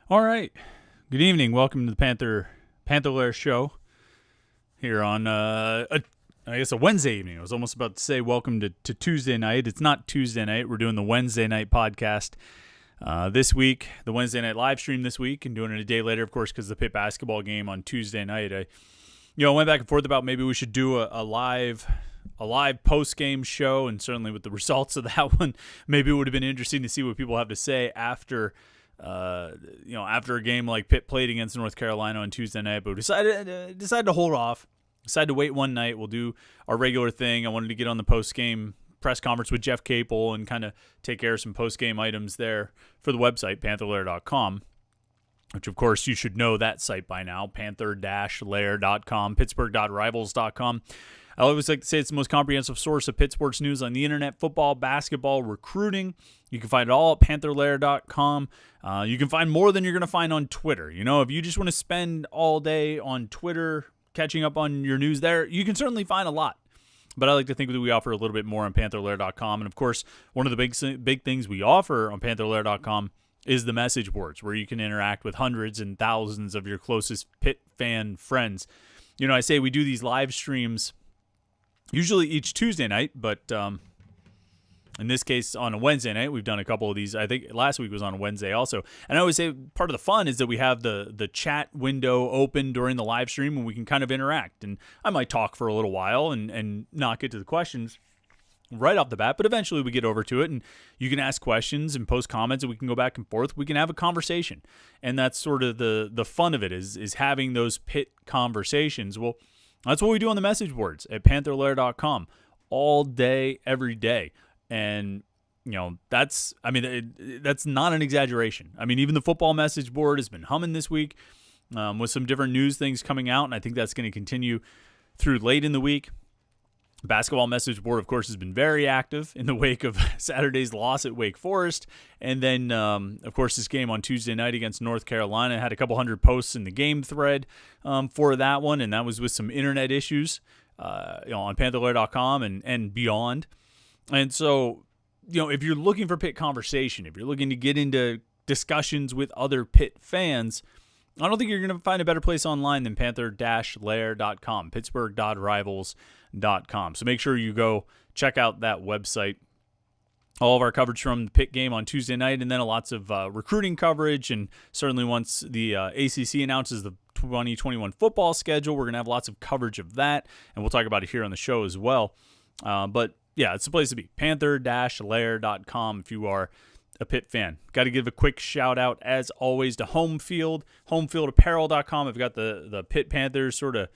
All right. Good evening. Welcome to the Panther-Lair Show here on, I guess, a Wednesday evening. I was almost about to say welcome to Tuesday night. It's not Tuesday night. We're doing the Wednesday night podcast this week, the Wednesday night live stream this week, and doing it a day later, of course, because the Pitt basketball game on Tuesday night. I went back and forth about maybe we should do a live post-game show, and certainly with the results of that one, maybe it would have been interesting to see what people have to say after a game like Pitt played against North Carolina on Tuesday night, but we decided to hold off, decided to wait one night. We'll do our regular thing. I wanted to get on the post-game press conference with Jeff Capel and kind of take care of some post-game items there for the website, Panther-Lair.com, which, of course, you should know that site by now, Panther-Lair.com, Pittsburgh.rivals.com. I always like to say it's the most comprehensive source of Pitt sports news on the internet, football, basketball, recruiting. You can find it all at Panther-Lair.com. You can find more than you're going to find on Twitter. You know, if you just want to spend all day on Twitter catching up on your news there, you can certainly find a lot. But I like to think that we offer a little bit more on Panther-Lair.com. And, of course, one of the big things we offer on Panther-Lair.com is the message boards, where you can interact with hundreds and thousands of your closest Pitt fan friends. You know, I say we do these live streams usually each Tuesday night, but in this case on a Wednesday night. We've done a couple of these. I think last week was on a Wednesday also. And I always say part of the fun is that we have the chat window open during the live stream, and we can kind of interact. And I might talk for a little while and not get to the questions right off the bat, but eventually we get over to it, and you can ask questions and post comments, and we can go back and forth. We can have a conversation, and that's sort of the fun of it is having those Pitt conversations. Well, that's what we do on the message boards at Panther-Lair.com all day, every day. And, you know, that's not an exaggeration. I mean, even the football message board has been humming this week with some different news things coming out, and I think that's going to continue through late in the week. Basketball message board, of course, has been very active in the wake of Saturday's loss at Wake Forest. And then, of course, this game on Tuesday night against North Carolina had a couple hundred posts in the game thread for that one. And that was with some internet issues on Panther-Lair.com and beyond. And so, you know, if you're looking for Pitt conversation, if you're looking to get into discussions with other Pitt fans, I don't think you're going to find a better place online than Panther-Lair.com, Pittsburgh.rivals.com. So make sure you go check out that website. All of our coverage from the Pitt game on Tuesday night, and then lots of recruiting coverage. And certainly once the ACC announces the 2021 football schedule, we're going to have lots of coverage of that. And we'll talk about it here on the show as well. But yeah, it's the place to be. Panther-Lair.com if you are a Pitt fan. Got to give a quick shout out, as always, to Home Field, HomeFieldApparel.com. I've got the Pitt Panthers sort of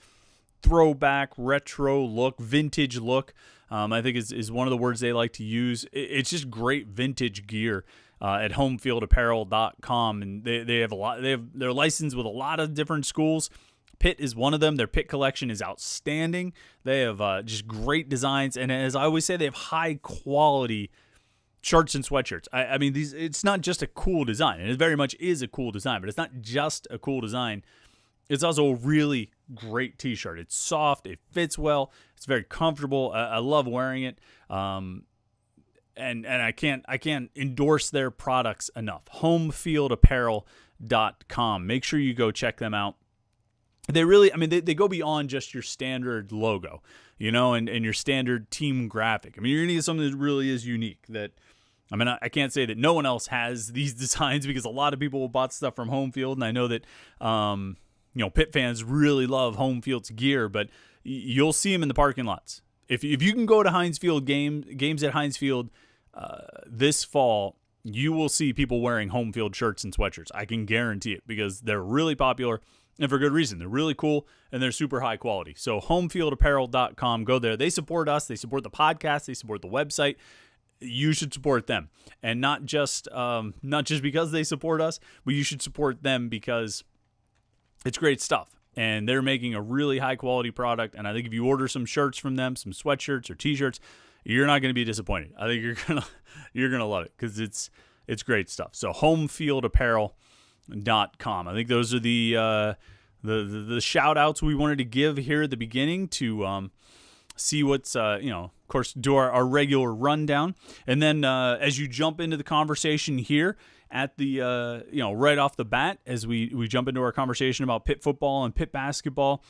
throwback, retro look, vintage look. I think is one of the words they like to use. It's just great vintage gear at HomeFieldApparel.com, and they have a lot. They're licensed with a lot of different schools. Pitt is one of them. Their Pitt collection is outstanding. They have just great designs, and as I always say, they have high quality shirts and sweatshirts. I mean, it's not just a cool design, and it very much is a cool design, but it's not just a cool design. It's also a really great t-shirt. It's soft. It fits well. It's very comfortable. I love wearing it. And I can't endorse their products enough. HomeFieldApparel.com. Make sure you go check them out. They really, I mean, they go beyond just your standard logo, you know, and your standard team graphic. I mean, you're going to get something that really is unique. That, I mean, I can't say that no one else has these designs, because a lot of people bought stuff from Home Field, and I know that, Pitt fans really love Home Field's gear, but you'll see them in the parking lots. If you can go to Heinz Field games at Heinz Field this fall, you will see people wearing Home Field shirts and sweatshirts. I can guarantee it, because they're really popular. And for good reason. They're really cool, and they're super high quality. So HomeFieldApparel.com, go there. They support us. They support the podcast. They support the website. You should support them. And not just because they support us, but you should support them because it's great stuff. And they're making a really high-quality product. And I think if you order some shirts from them, some sweatshirts or T-shirts, you're not going to be disappointed. I think you're gonna love it, because it's great stuff. So HomeFieldApparel.com. I think those are the shout outs we wanted to give here at the beginning to see what's, of course, do our regular rundown. And then as you jump into the conversation here at the, right off the bat, as we jump into our conversation about Pitt football and Pitt basketball,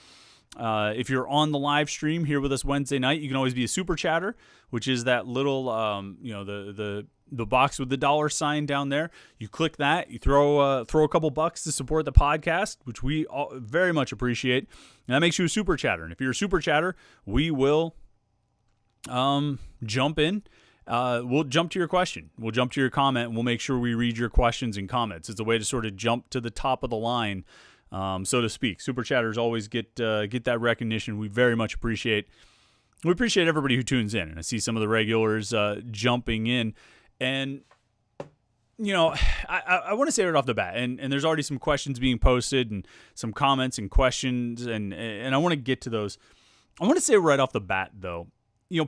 if you're on the live stream here with us Wednesday night, you can always be a super chatter, which is that little, the box with the $sign down there. You click that, you throw a couple bucks to support the podcast, which we all very much appreciate, and that makes you a super chatter. And if you're a super chatter, we will jump in. We'll jump to your question. We'll jump to your comment, and we'll make sure we read your questions and comments. It's a way to sort of jump to the top of the line, so to speak. Super chatters always get that recognition. We very much appreciate. We appreciate everybody who tunes in, and I see some of the regulars jumping in. And, I want to say right off the bat, and there's already some questions being posted and some comments and questions, and I want to get to those. I want to say right off the bat, though,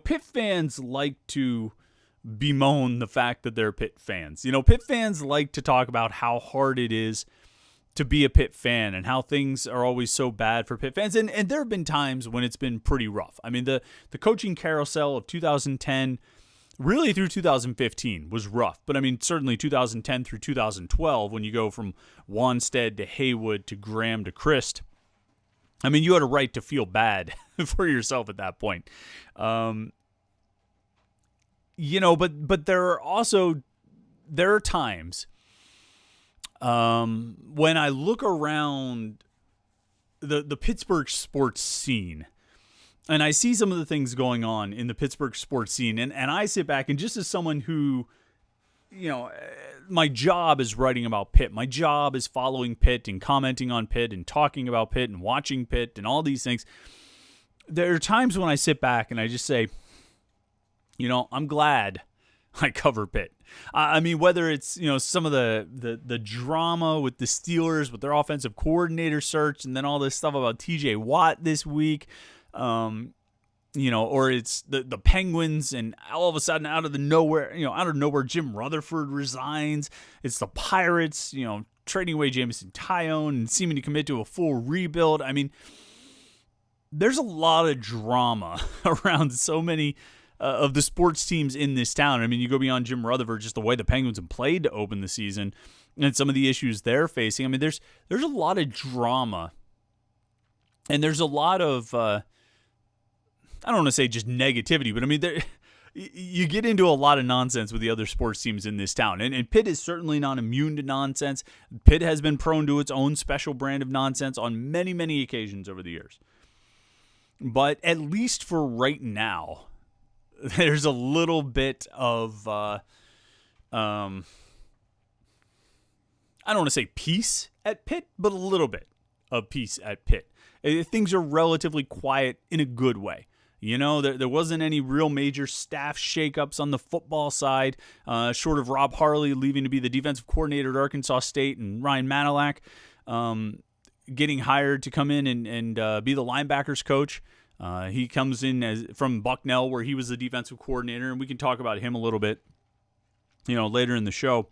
Pitt fans like to bemoan the fact that they're Pitt fans. Pitt fans like to talk about how hard it is to be a Pitt fan and how things are always so bad for Pitt fans. And there have been times when it's been pretty rough. I mean, the coaching carousel of 2010 really through 2015 was rough. But I mean, certainly 2010 through 2012, when you go from Wanstead to Haywood to Graham to Christ, I mean, you had a right to feel bad for yourself at that point. But there are times when I look around the Pittsburgh sports scene, and I see some of the things going on in the Pittsburgh sports scene, and I sit back, and just as someone who, my job is writing about Pitt. My job is following Pitt and commenting on Pitt and talking about Pitt and watching Pitt and all these things. There are times when I sit back and I just say, I'm glad I cover Pitt. I mean, whether it's, some of the drama with the Steelers, with their offensive coordinator search, and then all this stuff about TJ Watt this week, or it's the Penguins, and all of a sudden out of nowhere, Jim Rutherford resigns. It's the Pirates, trading away Jamison Tyone and seeming to commit to a full rebuild. I mean, there's a lot of drama around so many of the sports teams in this town. I mean, you go beyond Jim Rutherford, just the way the Penguins have played to open the season and some of the issues they're facing. I mean, there's a lot of drama, and there's a lot of I don't want to say just negativity, but I mean, you get into a lot of nonsense with the other sports teams in this town. And Pitt is certainly not immune to nonsense. Pitt has been prone to its own special brand of nonsense on many, many occasions over the years. But at least for right now, there's a little bit of, I don't want to say peace at Pitt, but a little bit of peace at Pitt. Things are relatively quiet in a good way. There wasn't any real major staff shakeups on the football side, short of Rob Harley leaving to be the defensive coordinator at Arkansas State, and Ryan Manilak getting hired to come in and be the linebackers coach. He comes in from Bucknell, where he was the defensive coordinator, and we can talk about him a little bit, later in the show.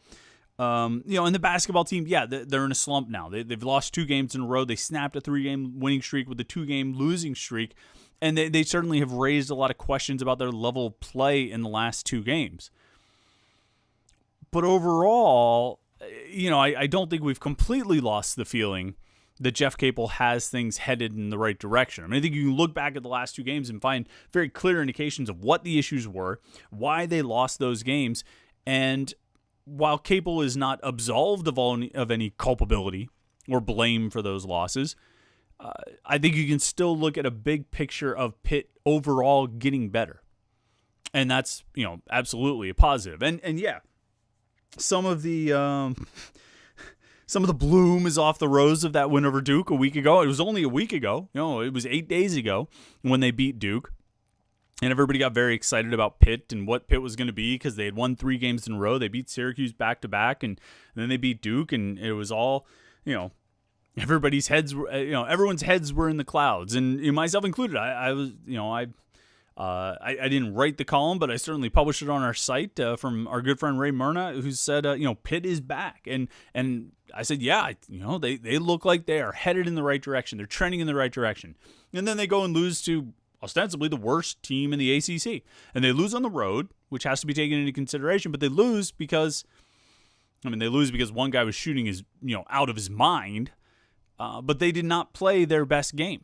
And the basketball team, they're in a slump now. They've lost 2 games in a row. They snapped a 3-game winning streak with a 2-game losing streak. And they certainly have raised a lot of questions about their level of play in the last 2 games. But overall, I don't think we've completely lost the feeling that Jeff Capel has things headed in the right direction. I mean, I think you can look back at the last 2 games and find very clear indications of what the issues were, why they lost those games, and while Capel is not absolved of any culpability or blame for those losses, I think you can still look at a big picture of Pitt overall getting better. And that's, absolutely a positive. And some of the bloom is off the rose of that win over Duke a week ago. It was only a week ago. It was 8 days ago when they beat Duke. And everybody got very excited about Pitt and what Pitt was going to be, because they had won 3 games in a row. They beat Syracuse back-to-back, and then they beat Duke, and it was all, everybody's heads were, everyone's heads were in the clouds, and myself included. I was, I didn't write the column, but I certainly published it on our site from our good friend Ray Myrna, who said, Pitt is back. And I said, they look like they are headed in the right direction. They're trending in the right direction. And then they go and lose to ostensibly the worst team in the ACC. And they lose on the road, which has to be taken into consideration, but they lose because one guy was shooting out of his mind, but they did not play their best game.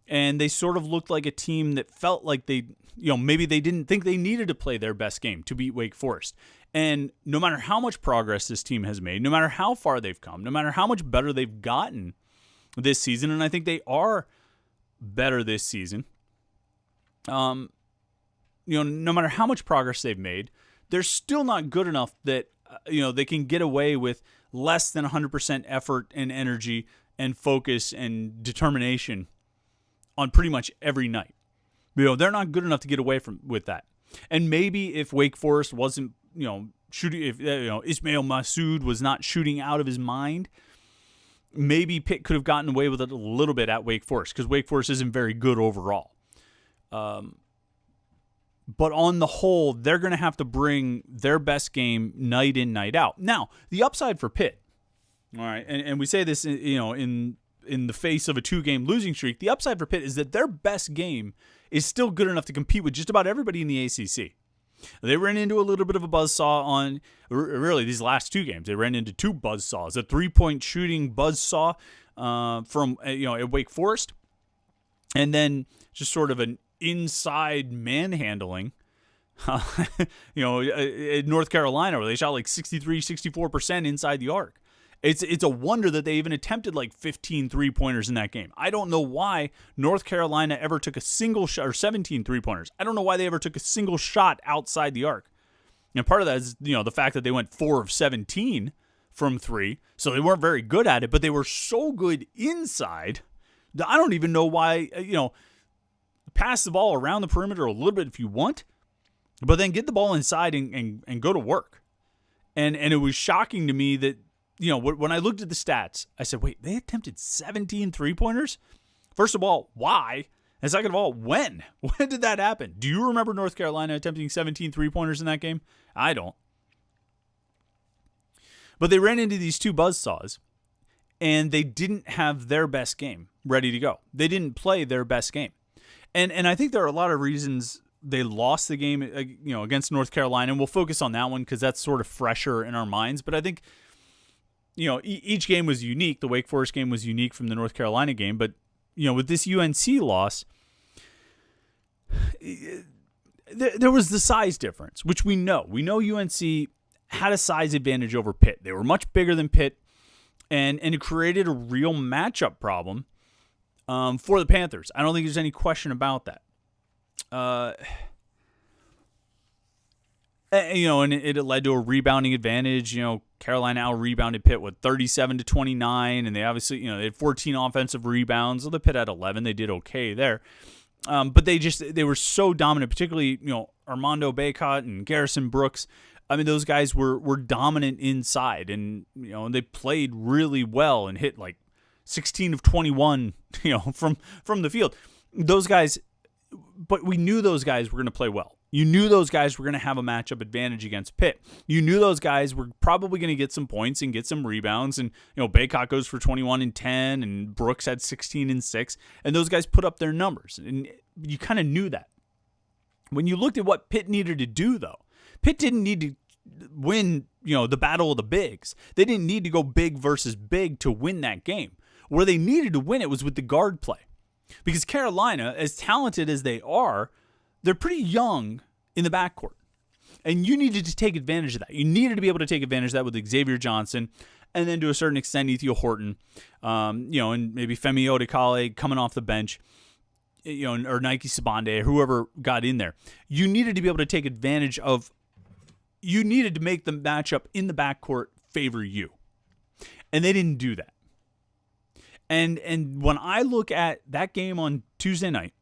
And they sort of looked like a team that felt like maybe they didn't think they needed to play their best game to beat Wake Forest. And no matter how much progress this team has made, no matter how far they've come, no matter how much better they've gotten this season, and I think they are better this season, no matter how much progress they've made, they're still not good enough that they can get away with less than 100% effort and energy and focus and determination on pretty much every night. They're not good enough to get away with that. And maybe if Wake Forest wasn't, shooting, if Ismail Massoud was not shooting out of his mind, maybe Pitt could have gotten away with it a little bit at Wake Forest, because Wake Forest isn't very good overall. But on the whole, they're going to have to bring their best game night in, night out. Now, the upside for Pitt, all right, and we say this, in the face of a 2-game losing streak, the upside for Pitt is that their best game is still good enough to compete with just about everybody in the ACC. They ran into a little bit of a buzzsaw on, really, these last 2 games. They ran into 2 buzzsaws, a 3-point shooting buzzsaw from at Wake Forest, and then just sort of an inside manhandling at North Carolina, where they shot like 63-64% inside the arc. It's a wonder that they even attempted like 15 3-pointers in that game. I don't know why North Carolina ever took a single shot, or 17 3-pointers. I don't know why they ever took a single shot outside the arc. And part of that is, the fact that they went 4 of 17 from 3, so they weren't very good at it, but they were so good inside that I don't even know why, pass the ball around the perimeter a little bit if you want, but then get the ball inside and go to work. And it was shocking to me that, when I looked at the stats, I said, wait, they attempted 17 3-pointers? First of all, why? And second of all, when? When did that happen? Do you remember North Carolina attempting 17 3-pointers in that game? I don't. But they ran into these 2 buzzsaws, and they didn't have their best game ready to go. They didn't play their best game. And I think there are a lot of reasons they lost the game, against North Carolina, and we'll focus on that one because that's sort of fresher in our minds. But I think, each game was unique. The Wake Forest game was unique from the North Carolina game. But, with this UNC loss, there was the size difference, which we know. We know UNC had a size advantage over Pitt. They were much bigger than Pitt, and it created a real matchup problem for the Panthers. I don't think there's any question about that. And it led to a rebounding advantage. Carolina out-rebounded Pitt with 37-29, and they obviously, they had 14 offensive rebounds. Well, the Pitt had 11. They did okay there. But they were so dominant, particularly, Armando Bacot and Garrison Brooks. I mean, those guys were dominant inside, and, they played really well and hit like 16 of 21, from the field. Those guys, but we knew those guys were going to play well. You knew those guys were going to have a matchup advantage against Pitt. You knew those guys were probably going to get some points and get some rebounds. And, Bacot goes for 21 and 10, and Brooks had 16 and 6. And those guys put up their numbers. And you kind of knew that. When you looked at what Pitt needed to do, though, Pitt didn't need to win, the battle of the bigs. They didn't need to go big versus big to win that game. Where they needed to win it was with the guard play. Because Carolina, as talented as they are, they're pretty young in the backcourt. And you needed to take advantage of that. You needed to be able to take advantage of that with Xavier Johnson, and then to a certain extent, Ethiel Horton, and maybe Femi Odekale coming off the bench, or Nike Sabande, whoever got in there. You needed to be able to take advantage of, you needed to make the matchup in the backcourt favor you. And they didn't do that. And when I look at that game on Tuesday night,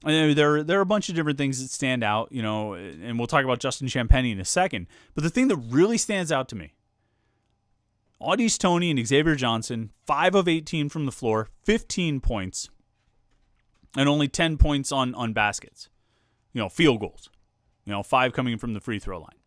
there are a bunch of different things that stand out, and we'll talk about Justin Champagnie in a second. But the thing that really stands out to me, Au'Diese Toney and Xavier Johnson, 5 of 18 from the floor, 15 points, and only 10 points on baskets, field goals, 5 coming from the free throw line.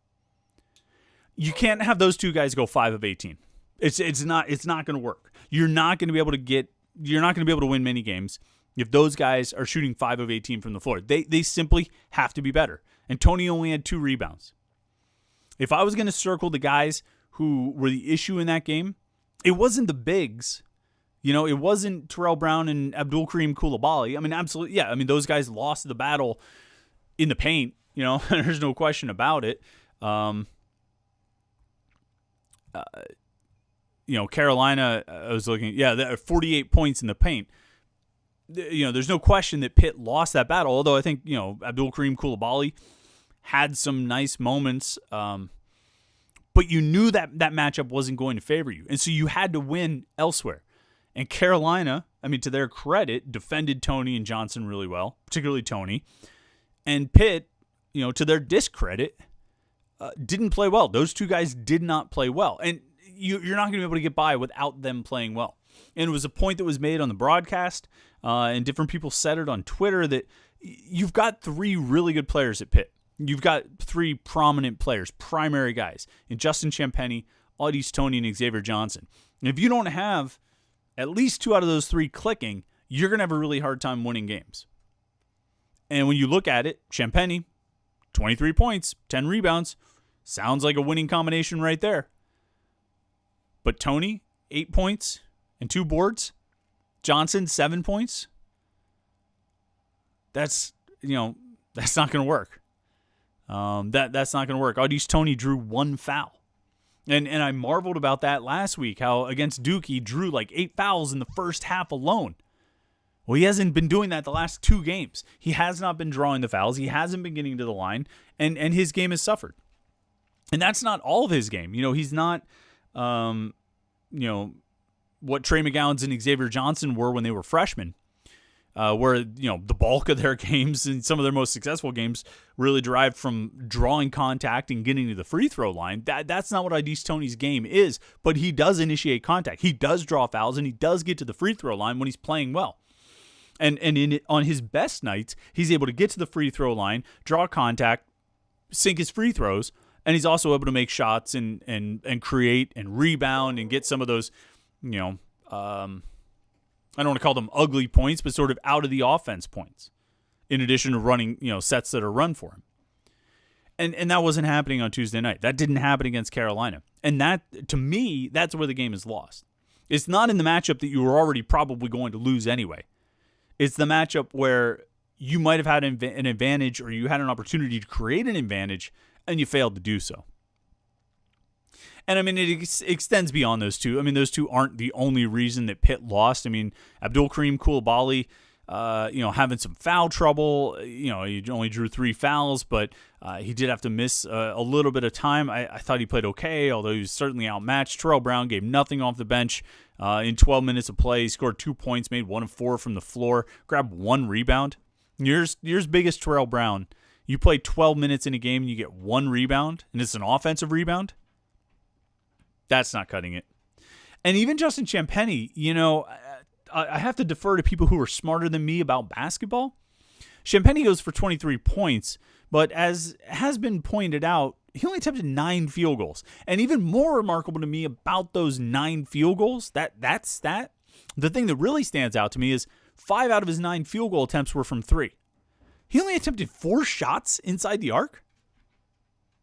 You can't have those 2 guys go 5 of 18. It's not going to work. You're not going to be able to win many games. if those guys are shooting 5 of 18 from the floor. They simply have to be better. And Tony only had 2 rebounds. If I was going to circle the guys who were the issue in that game, it wasn't the bigs. It wasn't Terrell Brown and Abdul Kareem Coulibaly. I mean, absolutely, yeah. I mean, those guys lost the battle in the paint. There's no question about it. Carolina, I was looking, 48 points in the paint. There's no question that Pitt lost that battle, although I think, Abdul Kareem Coulibaly had some nice moments, but you knew that matchup wasn't going to favor you, and so you had to win elsewhere. And Carolina, I mean, to their credit, defended Tony and Johnson really well, particularly Tony. And Pitt, to their discredit, didn't play well. Those 2 guys did not play well. And you're not going to be able to get by without them playing well. And it was a point that was made on the broadcast, and different people said it on Twitter, that you've got 3 really good players at Pitt. You've got 3 prominent players, primary guys, in Justin Champagnie, Au'Diese Toney, and Xavier Johnson. And if you don't have at least 2 out of those 3 clicking, you're going to have a really hard time winning games. And when you look at it, Champagnie, 23 points, 10 rebounds, sounds like a winning combination right there. But Toney, 8 points and 2 boards. Johnson, 7 points. That's not going to work. That's not going to work. Au'Diese Toney drew 1 foul. And I marveled about that last week, how against Duke he drew like 8 fouls in the first half alone. Well, he hasn't been doing that the last 2 games. He has not been drawing the fouls. He hasn't been getting to the line, and his game has suffered. And that's not all of his game. He's not, what Trey McGowan's and Xavier Johnson were when they were freshmen. Where, the bulk of their games and some of their most successful games really derived from drawing contact and getting to the free throw line. That's not what Au'Diese Toney's game is, but he does initiate contact. He does draw fouls, and he does get to the free throw line when he's playing well. And on his best nights, he's able to get to the free throw line, draw contact, sink his free throws, and he's also able to make shots and create and rebound and get some of those, I don't want to call them ugly points, but sort of out of the offense points, in addition to running, sets that are run for him. And that wasn't happening on Tuesday night. That didn't happen against Carolina. And that, to me, that's where the game is lost. It's not in the matchup that you were already probably going to lose anyway. It's the matchup where you might have had an advantage, or you had an opportunity to create an advantage, and you failed to do so. And, I mean, it extends beyond those 2. I mean, those 2 aren't the only reason that Pitt lost. I mean, Abdul Kareem Coulibaly, having some foul trouble. He only drew 3 fouls, but he did have to miss a little bit of time. I thought he played okay, although he was certainly outmatched. Terrell Brown gave nothing off the bench. In 12 minutes of play, he scored 2 points, made 1 of 4 from the floor, grabbed 1 rebound. You're as big as Terrell Brown. You play 12 minutes in a game and you get 1 rebound, and it's an offensive rebound? That's not cutting it. And even Justin Champagnie, I have to defer to people who are smarter than me about basketball. Champagnie goes for 23 points, but as has been pointed out, he only attempted 9 field goals. And even more remarkable to me about those 9 field goals, the thing that really stands out to me is 5 out of his 9 field goal attempts were from 3. He only attempted 4 shots inside the arc.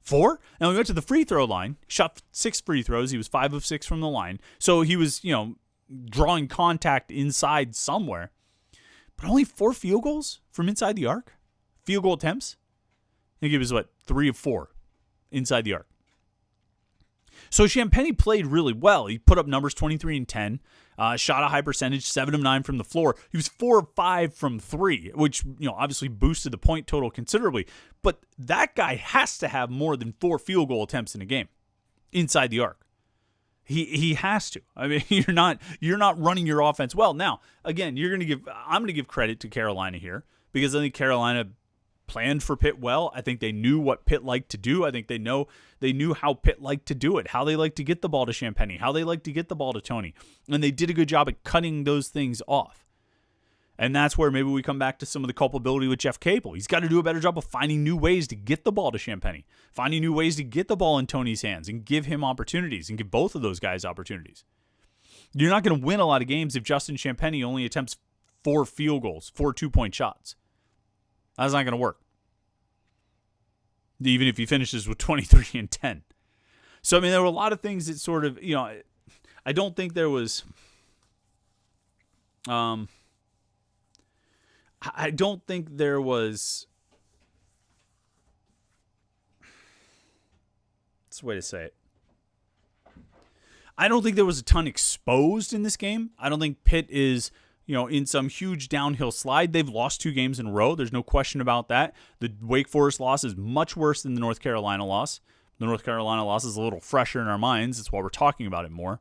4? Now, we went to the free throw line, shot 6 free throws. He was 5 of 6 from the line. So he was, drawing contact inside somewhere. But only 4 field goals from inside the arc? Field goal attempts? I think it was, 3 of 4 inside the arc. So Champagnie played really well. He put up numbers 23 and 10, shot a high percentage, 7 of 9 from the floor. He was 4 of 5 from 3, which obviously boosted the point total considerably. But that guy has to have more than 4 field goal attempts in a game inside the arc. He has to. I mean, you're not running your offense well. Now, again, I'm going to give credit to Carolina here, because I think Carolina planned for Pitt well. I think they knew what Pitt liked to do. I think they knew how Pitt liked to do it, how they like to get the ball to Champagnie, how they like to get the ball to Toney. And they did a good job at cutting those things off. And that's where maybe we come back to some of the culpability with Jeff Capel. He's got to do a better job of finding new ways to get the ball to Champagnie, finding new ways to get the ball in Toney's hands and give him opportunities and give both of those guys opportunities. You're not going to win a lot of games if Justin Champagnie only attempts 4 field goals, 4 2-point shots. That's not going to work. Even if he finishes with 23 and 10. So, I mean, there were a lot of things that sort of, I don't think there was, I don't think there was, that's the way to say it. I don't think there was a ton exposed in this game. I don't think Pitt is, in some huge downhill slide. They've lost 2 games in a row. There's no question about that. The Wake Forest loss is much worse than the North Carolina loss. The North Carolina loss is a little fresher in our minds. That's why we're talking about it more.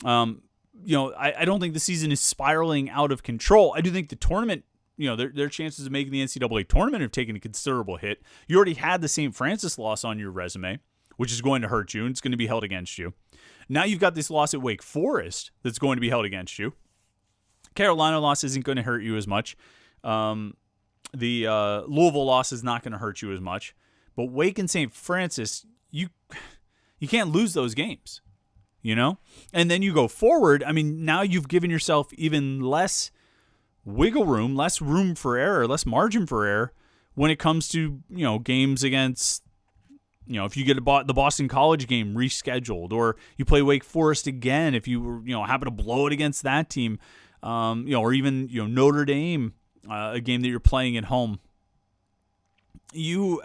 I don't think the season is spiraling out of control. I do think the tournament, their chances of making the NCAA tournament have taken a considerable hit. You already had the St. Francis loss on your resume, which is going to hurt you, and it's going to be held against you. Now you've got this loss at Wake Forest that's going to be held against you. Carolina loss isn't going to hurt you as much. The Louisville loss is not going to hurt you as much. But Wake and St. Francis, you can't lose those games, And then you go forward. I mean, now you've given yourself even less wiggle room, less room for error, less margin for error when it comes to, games against, if you get the Boston College game rescheduled, or you play Wake Forest again, if you happen to blow it against that team, or even, Notre Dame, a game that you're playing at home, you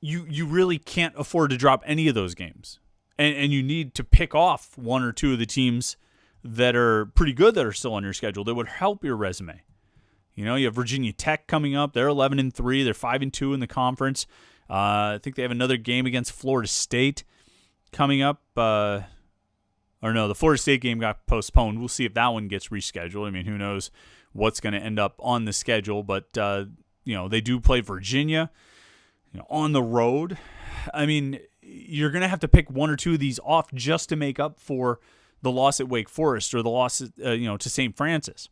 really can't afford to drop any of those games. And you need to pick off 1 or 2 of the teams that are pretty good that are still on your schedule that would help your resume. You have Virginia Tech coming up. They're 11-3. They're 5-2 in the conference. I think they have another game against Florida State coming up. Or no, the Florida State game got postponed. We'll see if that one gets rescheduled. I mean, who knows what's going to end up on the schedule. But, they do play Virginia on the road. I mean, you're going to have to pick 1 or 2 of these off just to make up for the loss at Wake Forest or the loss, to St. Francis.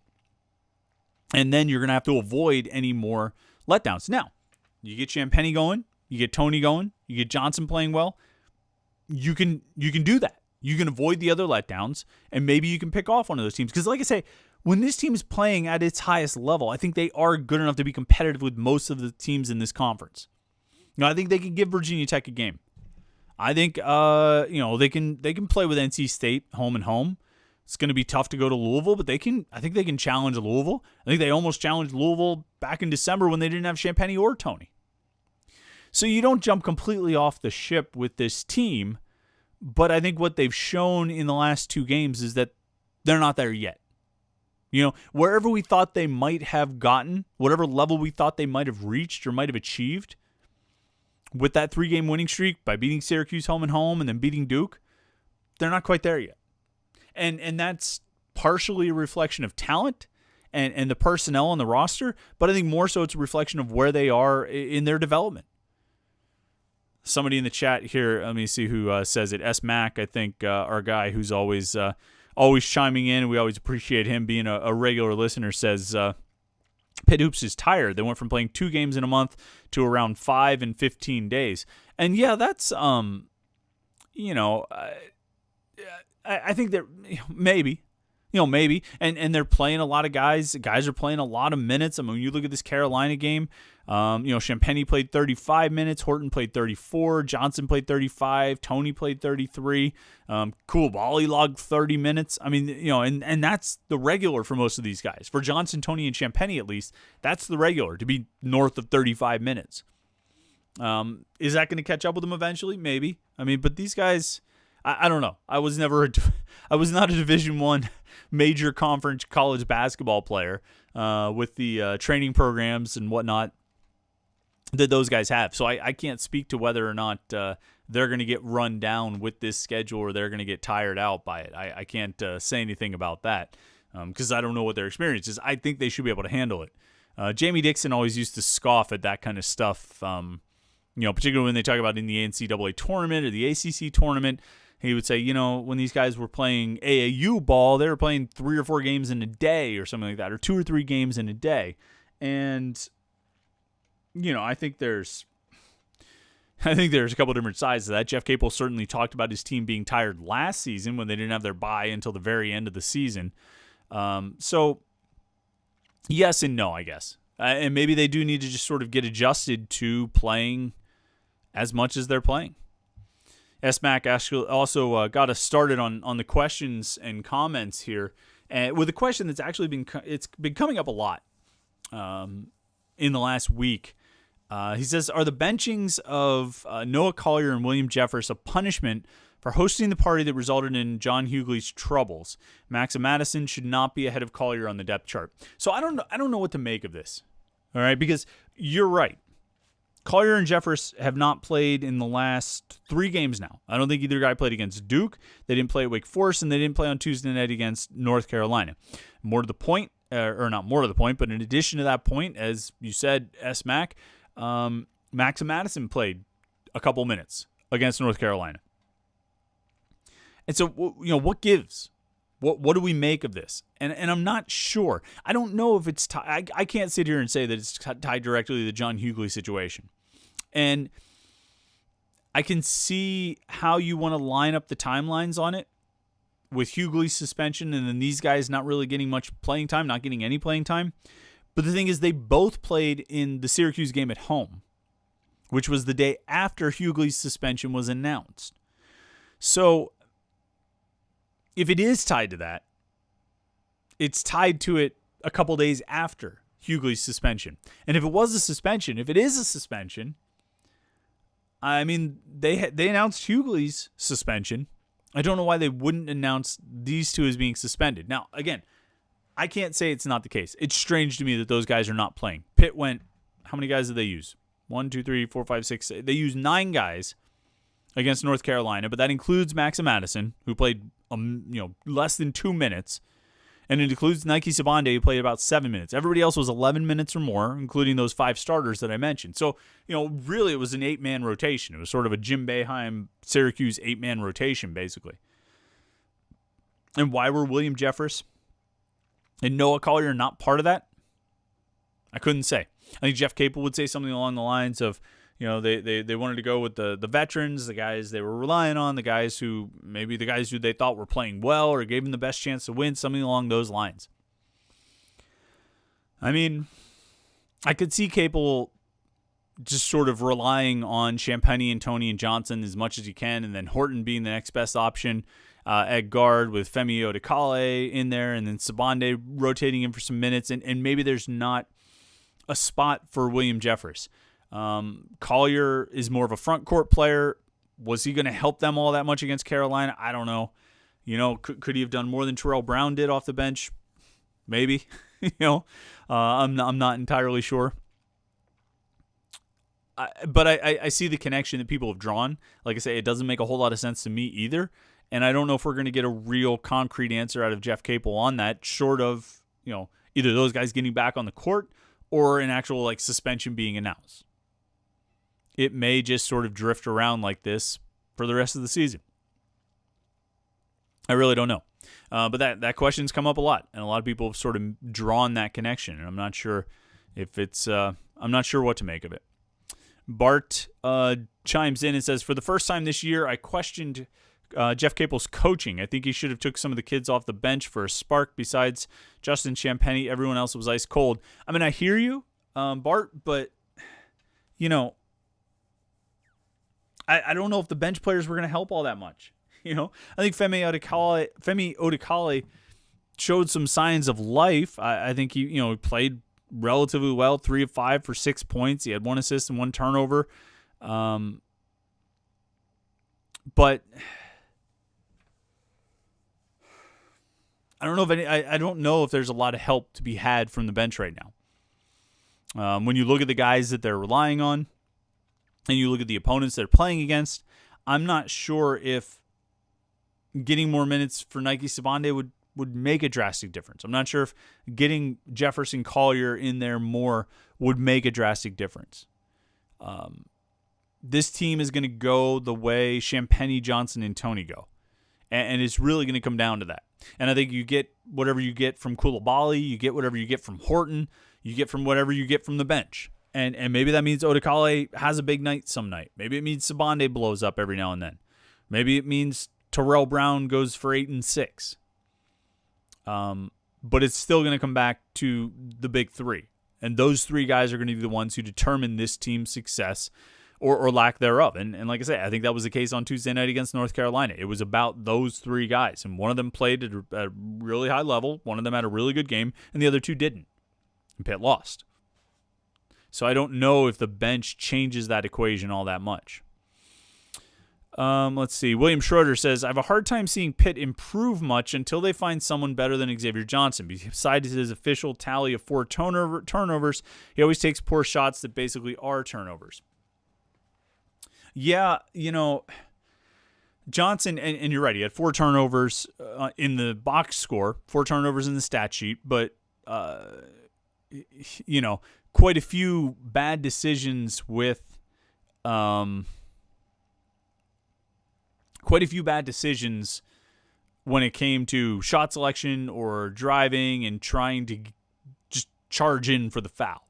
And then you're going to have to avoid any more letdowns. Now, you get Champagny going, you get Tony going, you get Johnson playing well. You can do that. You can avoid the other letdowns, and maybe you can pick off one of those teams. Because like I say, when this team is playing at its highest level, I think they are good enough to be competitive with most of the teams in this conference. I think they can give Virginia Tech a game. I think they can play with NC State home and home. It's going to be tough to go to Louisville, but I think they can challenge Louisville. I think they almost challenged Louisville back in December when they didn't have Champagny or Tony. So you don't jump completely off the ship with this team, but I think what they've shown in the last 2 games is that they're not there yet. Wherever we thought they might have gotten, whatever level we thought they might have reached or might have achieved with that 3-game winning streak by beating Syracuse home and home and then beating Duke, they're not quite there yet. And that's partially a reflection of talent and the personnel on the roster, but I think more so it's a reflection of where they are in their development. Somebody in the chat here, let me see who says it. S. Mac, I think, our guy who's always chiming in. We always appreciate him being a regular listener, says Pitt Hoops is tired. They went from playing 2 games in a month to around 5 in 15 days. And yeah, that's, I think that maybe, and they're playing a lot of guys. Guys are playing a lot of minutes. I mean, when you look at this Carolina game, Champagny played 35 minutes. Horton played 34. Johnson played 35. Tony played 33. Koulibaly logged 30 minutes. I mean, and that's the regular for most of these guys. For Johnson, Tony, and Champagny, at least, that's the regular, to be north of 35 minutes. Is that going to catch up with them eventually? Maybe. I mean, but these guys, I don't know. I was not a Division I major conference college basketball player with the training programs and whatnot that those guys have. So I can't speak to whether or not they're going to get run down with this schedule or they're going to get tired out by it. I can't say anything about that because I don't know what their experience is. I think they should be able to handle it. Jamie Dixon always used to scoff at that kind of stuff, particularly when they talk about in the NCAA tournament or the ACC tournament. He would say, when these guys were playing AAU ball, they were playing 3 or 4 games in a day or something like that, or 2 or 3 games in a day. And, I think there's a couple different sides to that. Jeff Capel certainly talked about his team being tired last season when they didn't have their bye until the very end of the season. So yes and no, I guess. And maybe they do need to just sort of get adjusted to playing as much as they're playing. S-Mac actually also got us started on the questions and comments here, with a question that's actually been coming up a lot in the last week. He says, are the benchings of Noah Collier and William Jeffers a punishment for hosting the party that resulted in John Hughley's troubles? Max and Madison should not be ahead of Collier on the depth chart. So I don't know what to make of this. All right, because you're right. Collier and Jeffers have not played in the last 3 games now. I don't think either guy played against Duke. They didn't play at Wake Forest, and they didn't play on Tuesday night against North Carolina. More to the point, or not more to the point, but in addition to that point, as you said, S-Mac, Max and Madison played a couple minutes against North Carolina. And so, what gives? What do we make of this? And I'm not sure. I don't know if it's tied. I can't sit here and say that it's tied directly to the John Hughley situation. And I can see how you want to line up the timelines on it with Hughley's suspension and then these guys not really getting much playing time, not getting any playing time. But the thing is, they both played in the Syracuse game at home, which was the day after Hughley's suspension was announced. So if it is tied to that, it's tied to it a couple days after Hughley's suspension. And if it was a suspension, if it is a suspension, I mean, they announced Hughley's suspension. I don't know why they wouldn't announce these two as being suspended. Now, again, I can't say it's not the case. It's strange to me that those guys are not playing. Pitt went, how many guys did they use? 1, 2, 3, 4, 5, 6. They used 9 guys against North Carolina, but that includes Max and Madison, who played less than 2 minutes, and it includes Nike Sabande, who played about 7 minutes. Everybody else was 11 minutes or more, including those 5 starters that I mentioned. So, really it was an 8-man rotation. It was sort of a Jim Boeheim, Syracuse 8-man rotation, basically. And why were William Jeffers and Noah Collier not part of that? I couldn't say. I think Jeff Capel would say something along the lines of, they wanted to go with the veterans, the guys they were relying on, the guys who they thought were playing well or gave them the best chance to win, something along those lines. I mean, I could see Capel just sort of relying on Champagnie and Tony and Johnson as much as he can, and then Horton being the next best option at guard with Femi Odekale in there, and then Sabande rotating in for some minutes, and maybe there's not a spot for William Jeffers. Collier is more of a front court player. Was he going to help them all that much against Carolina? I don't know. Could he have done more than Terrell Brown did off the bench? Maybe. I'm not entirely sure. But I see the connection that people have drawn. Like I say, it doesn't make a whole lot of sense to me either. And I don't know if we're going to get a real concrete answer out of Jeff Capel on that, short of, either those guys getting back on the court or an actual suspension being announced. It may just sort of drift around like this for the rest of the season. I really don't know. But that question's come up a lot, and a lot of people have sort of drawn that connection, and I'm not sure if it's I'm not sure what to make of it. Bart chimes in and says, for the first time this year, I questioned Jeff Capel's coaching. I think he should have took some of the kids off the bench for a spark. Besides Justin Champagnie, everyone else was ice cold. I mean, I hear you, Bart, but I don't know if the bench players were going to help all that much. I think Femi Odekale showed some signs of life. I think he played relatively well, 3 of 5 for 6 points. He had 1 assist and 1 turnover. But I don't know I don't know if there's a lot of help to be had from the bench right now. When you look at the guys that they're relying on, and you look at the opponents they're playing against, I'm not sure if getting more minutes for Nike Sabande would make a drastic difference. I'm not sure if getting Jefferson Collier in there more would make a drastic difference. This team is going to go the way Champagnie, Johnson, and Tony go. And it's really going to come down to that. And I think you get whatever you get from Coulibaly, you get whatever you get from Horton, you get from whatever you get from the bench. And maybe that means Odekale has a big night some night. Maybe it means Sabande blows up every now and then. Maybe it means Terrell Brown goes for 8 and 6. but it's still going to come back to the big three. And those three guys are going to be the ones who determine this team's success or lack thereof. And like I say, I think that was the case on Tuesday night against North Carolina. It was about those three guys. And one of them played at a really high level. One of them had a really good game, and the other two didn't. And Pitt lost. So I don't know if the bench changes that equation all that much. Let's see. William Schroeder says, I have a hard time seeing Pitt improve much until they find someone better than Xavier Johnson. Besides his official tally of 4 turnovers, he always takes poor shots that basically are turnovers. Yeah, Johnson, and you're right, he had 4 turnovers in the box score, 4 turnovers in the stat sheet, but, quite a few bad decisions with when it came to shot selection or driving and trying to just charge in for the foul.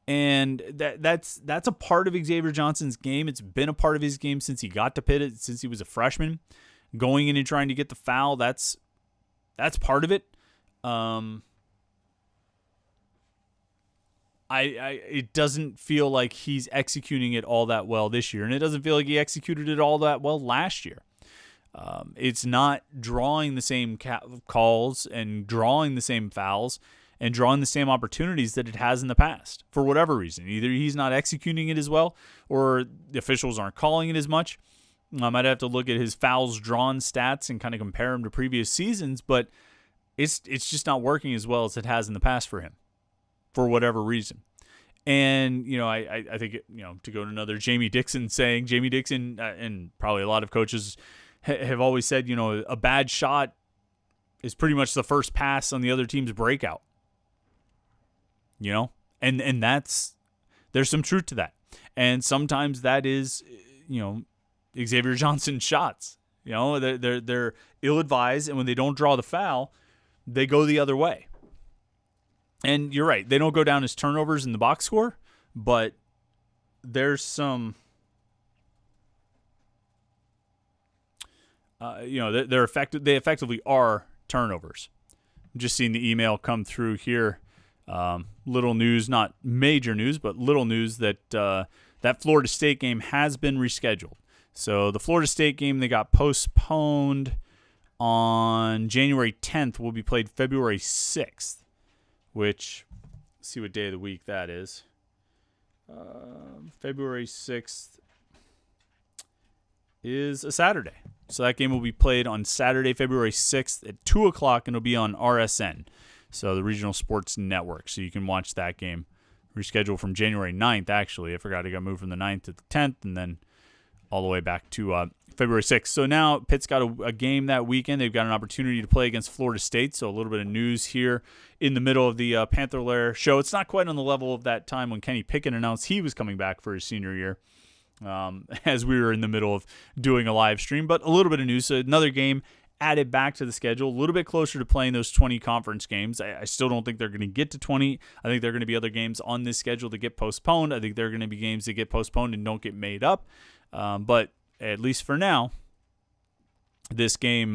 And that's a part of Xavier Johnson's game. It's been a part of his game since he got to Pitt, since he was a freshman. Going in and trying to get the foul, that's part of it. It doesn't feel like he's executing it all that well this year, and it doesn't feel like he executed it all that well last year. It's not drawing the same calls and drawing the same fouls and drawing the same opportunities that it has in the past for whatever reason. Either he's not executing it as well or the officials aren't calling it as much. I might have to look at his fouls drawn stats and kind of compare them to previous seasons, but it's just not working as well as it has in the past for him for whatever reason. And, I think, to go to another Jamie Dixon saying, Jamie Dixon and probably a lot of coaches have always said, a bad shot is pretty much the first pass on the other team's breakout. And there's some truth to that. And sometimes that is, Xavier Johnson shots. They're ill-advised, and when they don't draw the foul, they go the other way. And you're right, they don't go down as turnovers in the box score, but there's some, they're effective. They effectively are turnovers. I'm just seeing the email come through here. Little news, not major news, but little news that that Florida State game has been rescheduled. So the Florida State game, they got postponed on January 10th, will be played February 6th, which, let's see what day of the week that is. February 6th is a Saturday. So that game will be played on Saturday, February 6th at 2 o'clock, and it'll be on RSN, so the Regional Sports Network. So you can watch that game. Rescheduled from January 9th, actually. I forgot it got moved from the 9th to the 10th, and then all the way back to February 6th. So now Pitt's got a game that weekend. They've got an opportunity to play against Florida State. So a little bit of news here in the middle of the Panther-Lair show. It's not quite on the level of that time when Kenny Pickett announced he was coming back for his senior year, as we were in the middle of doing a live stream. But a little bit of news. So another game added back to the schedule, a little bit closer to playing those 20 conference games. I still don't think they're going to get to 20. I think there are going to be other games on this schedule that get postponed. I think there are going to be games that get postponed and don't get made up. But at least for now, this game,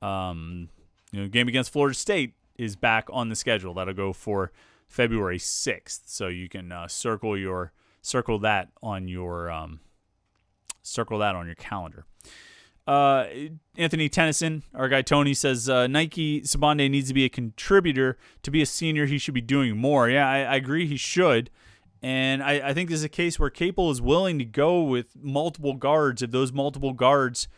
game against Florida State is back on the schedule. That'll go for February 6th. So you can circle that on your calendar. Anthony Tennyson, our guy Tony, says Nike Sibande needs to be a contributor. To be a senior, he should be doing more. Yeah, I agree he should. And I think this is a case where Capel is willing to go with multiple guards if those multiple guards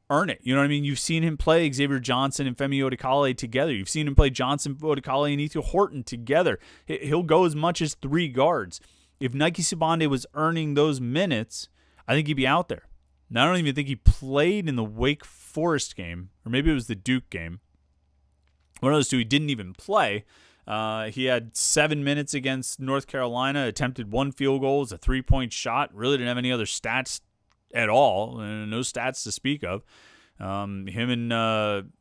earn it. You know what I mean? You've seen him play Xavier Johnson and Femi Odikale together. You've seen him play Johnson, Odikale, and Ethan Horton together. He'll go as much as 3 guards. If Nike Sibande was earning those minutes, I think he'd be out there. Now, I don't even think he played in the Wake Forest game, or maybe it was the Duke game. One of those two, he didn't even play. He had 7 minutes against North Carolina, attempted 1 field goal, was a 3-point shot, really didn't have any other stats at all, no stats to speak of. Him and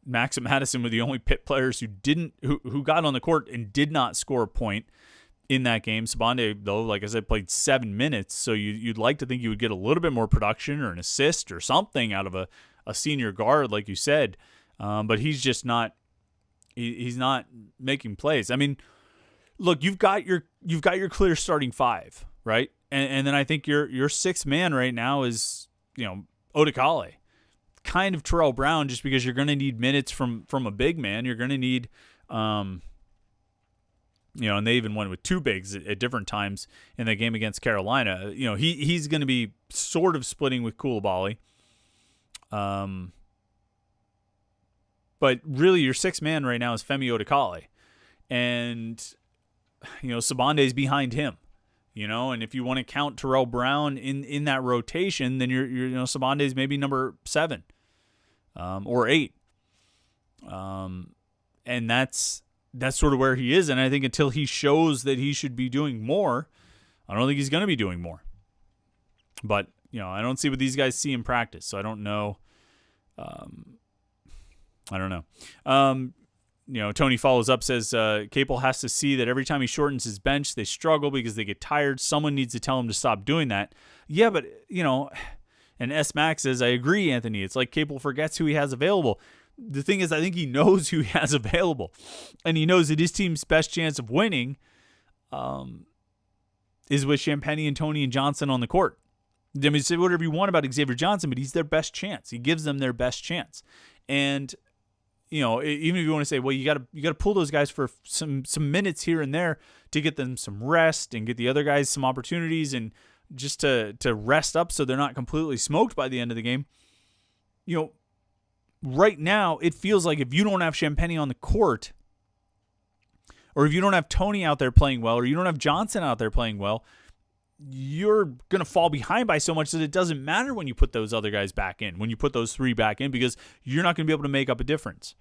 Maxim Madison were the only Pitt players who got on the court and did not score a point in that game. Sibande, though, like I said, played 7 minutes, so you'd like to think you would get a little bit more production or an assist or something out of a senior guard, like you said. But he's just not He's not making plays. I mean, look, you've got your clear starting five, right? And then I think your sixth man right now is, Odekale. Kind of Terrell Brown, just because you're going to need minutes from a big man. You're going to need, and they even went with two bigs at different times in that game against Carolina. He's going to be sort of splitting with Koulibaly. But really, your sixth man right now is Femi Odekale. And, Sabande's behind him. And if you want to count Terrell Brown in that rotation, then you're Sabande's maybe number 7 or 8. And that's sort of where he is. And I think until he shows that he should be doing more, I don't think he's going to be doing more. But, I don't see what these guys see in practice, so I don't know. Tony follows up, says Capel has to see that every time he shortens his bench, they struggle because they get tired. Someone needs to tell him to stop doing that. Yeah, but, and S. Max says, I agree, Anthony. It's like Capel forgets who he has available. The thing is, I think he knows who he has available. And he knows that his team's best chance of winning is with Champagny and Tony and Johnson on the court. I mean, say whatever you want about Xavier Johnson, but he's their best chance. He gives them their best chance. And even if you want to say, well, you got to pull those guys for some minutes here and there to get them some rest and get the other guys some opportunities and just to rest up so they're not completely smoked by the end of the game. Right now it feels like if you don't have Champagny on the court, or if you don't have Tony out there playing well, or you don't have Johnson out there playing well, you're going to fall behind by so much that it doesn't matter when you put those other guys back in, when you put those 3 back in, because you're not going to be able to make up a difference.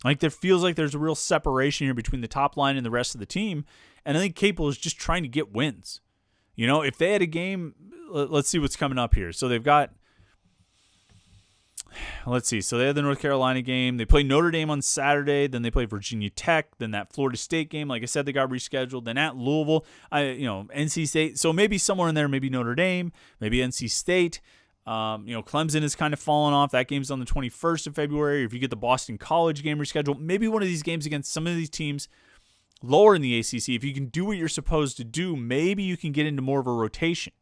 Like, there feels like there's a real separation here between the top line and the rest of the team, and I think Capel is just trying to get wins. If they had a game, let's see what's coming up here. So they've got, so they had the North Carolina game. They play Notre Dame on Saturday. Then they play Virginia Tech. Then that Florida State game, like I said, they got rescheduled. Then at Louisville, NC State. So maybe somewhere in there, maybe Notre Dame, maybe NC State. Clemson is kind of falling off. That game's on the 21st of February. If you get the Boston College game rescheduled, maybe one of these games against some of these teams lower in the ACC, if you can do what you're supposed to do, maybe you can get into more of a rotation.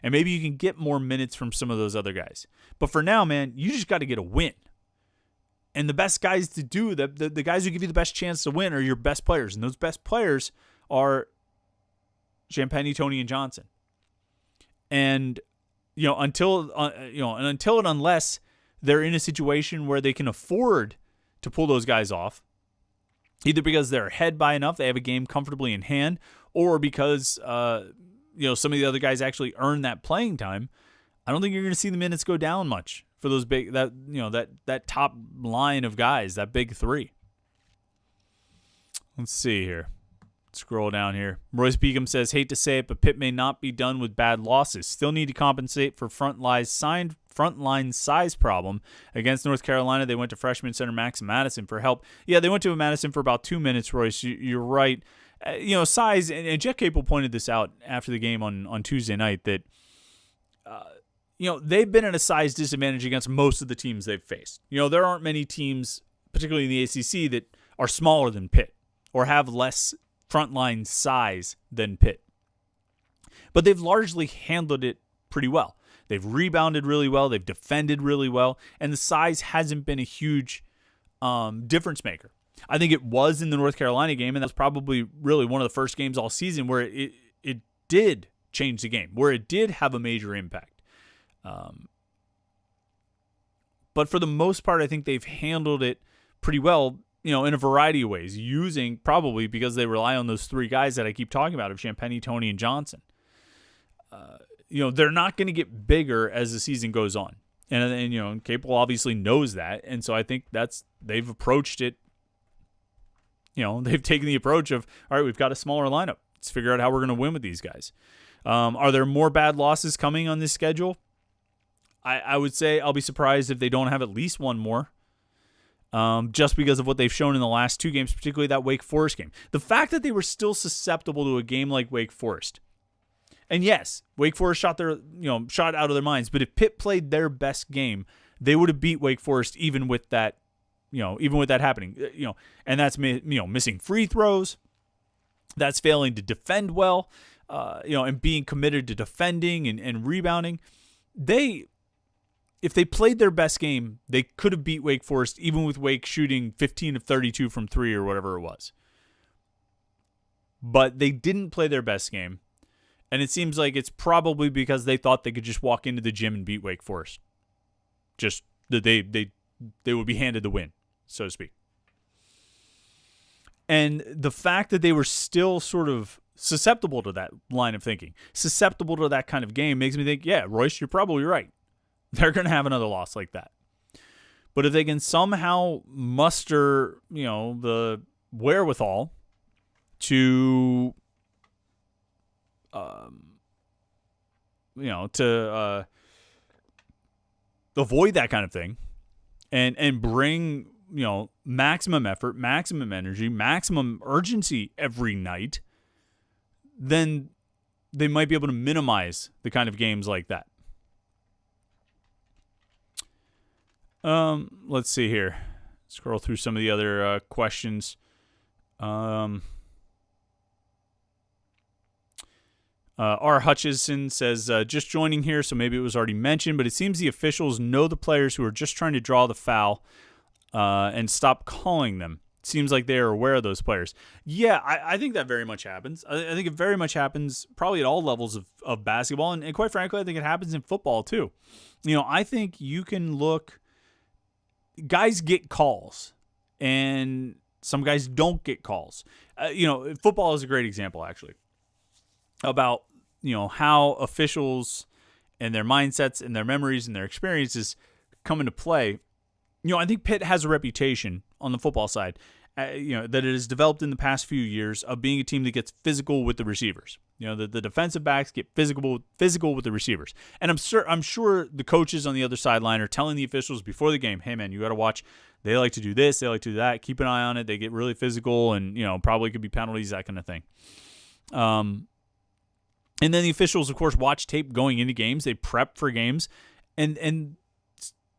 And maybe you can get more minutes from some of those other guys. But for now, man, you just got to get a win. And the best guys to do, the guys who give you the best chance to win are your best players. And those best players are Champagny, Tony, and Johnson. And, until and unless they're in a situation where they can afford to pull those guys off, either because they're ahead by enough, they have a game comfortably in hand, or because some of the other guys actually earn that playing time, I don't think you're going to see the minutes go down much for those that top line of guys, that big 3. Let's see here. Scroll down here. Royce Beacom says, hate to say it, but Pitt may not be done with bad losses. Still need to compensate for frontline size problem. Against North Carolina, they went to freshman center Max Madison for help. Yeah, they went to Madison for about 2 minutes, Royce. You're right. Size, and Jeff Capel pointed this out after the game on Tuesday night, that they've been at a size disadvantage against most of the teams they've faced. There aren't many teams, particularly in the ACC, that are smaller than Pitt or have less frontline size than Pitt. But they've largely handled it pretty well. They've rebounded really well. They've defended really well. And the size hasn't been a huge difference maker. I think it was in the North Carolina game, and that's probably really one of the first games all season where it did change the game, where it did have a major impact. But for the most part, I think they've handled it pretty well, in a variety of ways, using, probably because they rely on those 3 guys that I keep talking about, of Champagny, Tony, and Johnson. They're not going to get bigger as the season goes on. And Capel obviously knows that. And so I think they've approached it. They've taken the approach of, all right, we've got a smaller lineup. Let's figure out how we're going to win with these guys. Are there more bad losses coming on this schedule? I would say I'll be surprised if they don't have at least one more. Just because of what they've shown in the last 2 games, particularly that Wake Forest game. The fact that they were still susceptible to a game like Wake Forest. And yes, Wake Forest shot out of their minds, but if Pitt played their best game, they would have beat Wake Forest even with that even with that happening, and that's missing free throws, that's failing to defend well, and being committed to defending and rebounding. If they played their best game, they could have beat Wake Forest, even with Wake shooting 15 of 32 from 3 or whatever it was. But they didn't play their best game, and it seems like it's probably because they thought they could just walk into the gym and beat Wake Forest. Just that they would be handed the win, so to speak. And the fact that they were still sort of susceptible to that line of thinking, susceptible to that kind of game, makes me think, yeah, Royce, you're probably right. They're going to have another loss like that. But if they can somehow muster, the wherewithal to, to avoid that kind of thing and bring, maximum effort, maximum energy, maximum urgency every night, then they might be able to minimize the kind of games like that. Let's see here. Scroll through some of the other questions. R. Hutchison says, just joining here, so maybe it was already mentioned, but it seems the officials know the players who are just trying to draw the foul and stop calling them. It seems like they are aware of those players. Yeah, I think that very much happens. I think it very much happens probably at all levels of basketball, and quite frankly, I think it happens in football too. I think you can look... Guys get calls, and some guys don't get calls. Football is a great example, actually, about how officials and their mindsets and their memories and their experiences come into play. I think Pitt has a reputation on the football side, that it has developed in the past few years of being a team that gets physical with the receivers. The defensive backs get physical with the receivers. And I'm sure the coaches on the other sideline are telling the officials before the game, hey, man, you got to watch. They like to do this. They like to do that. Keep an eye on it. They get really physical and, probably could be penalties, that kind of thing. And then the officials, of course, watch tape going into games. They prep for games. And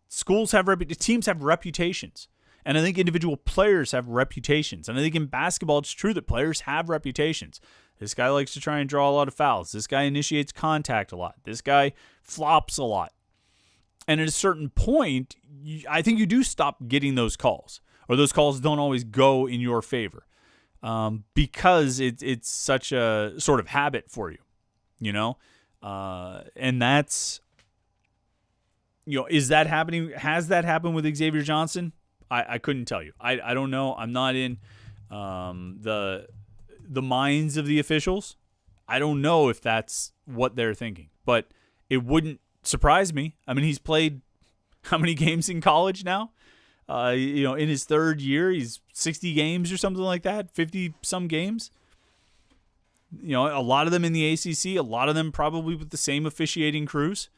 schools have teams have reputations. And I think individual players have reputations. And I think in basketball, it's true that players have reputations. This guy likes to try and draw a lot of fouls. This guy initiates contact a lot. This guy flops a lot. And at a certain point, I think you do stop getting those calls. Or those calls don't always go in your favor. Because it's such a sort of habit for you. And that's... is that happening? Has that happened with Xavier Johnson? I couldn't tell you. I don't know. I'm not in the minds of the officials. I don't know if that's what they're thinking, but it wouldn't surprise me. I mean, he's played how many games in college now? In his third year, he's 60 games or something like that, 50 some games. A lot of them in the ACC, a lot of them probably with the same officiating crews.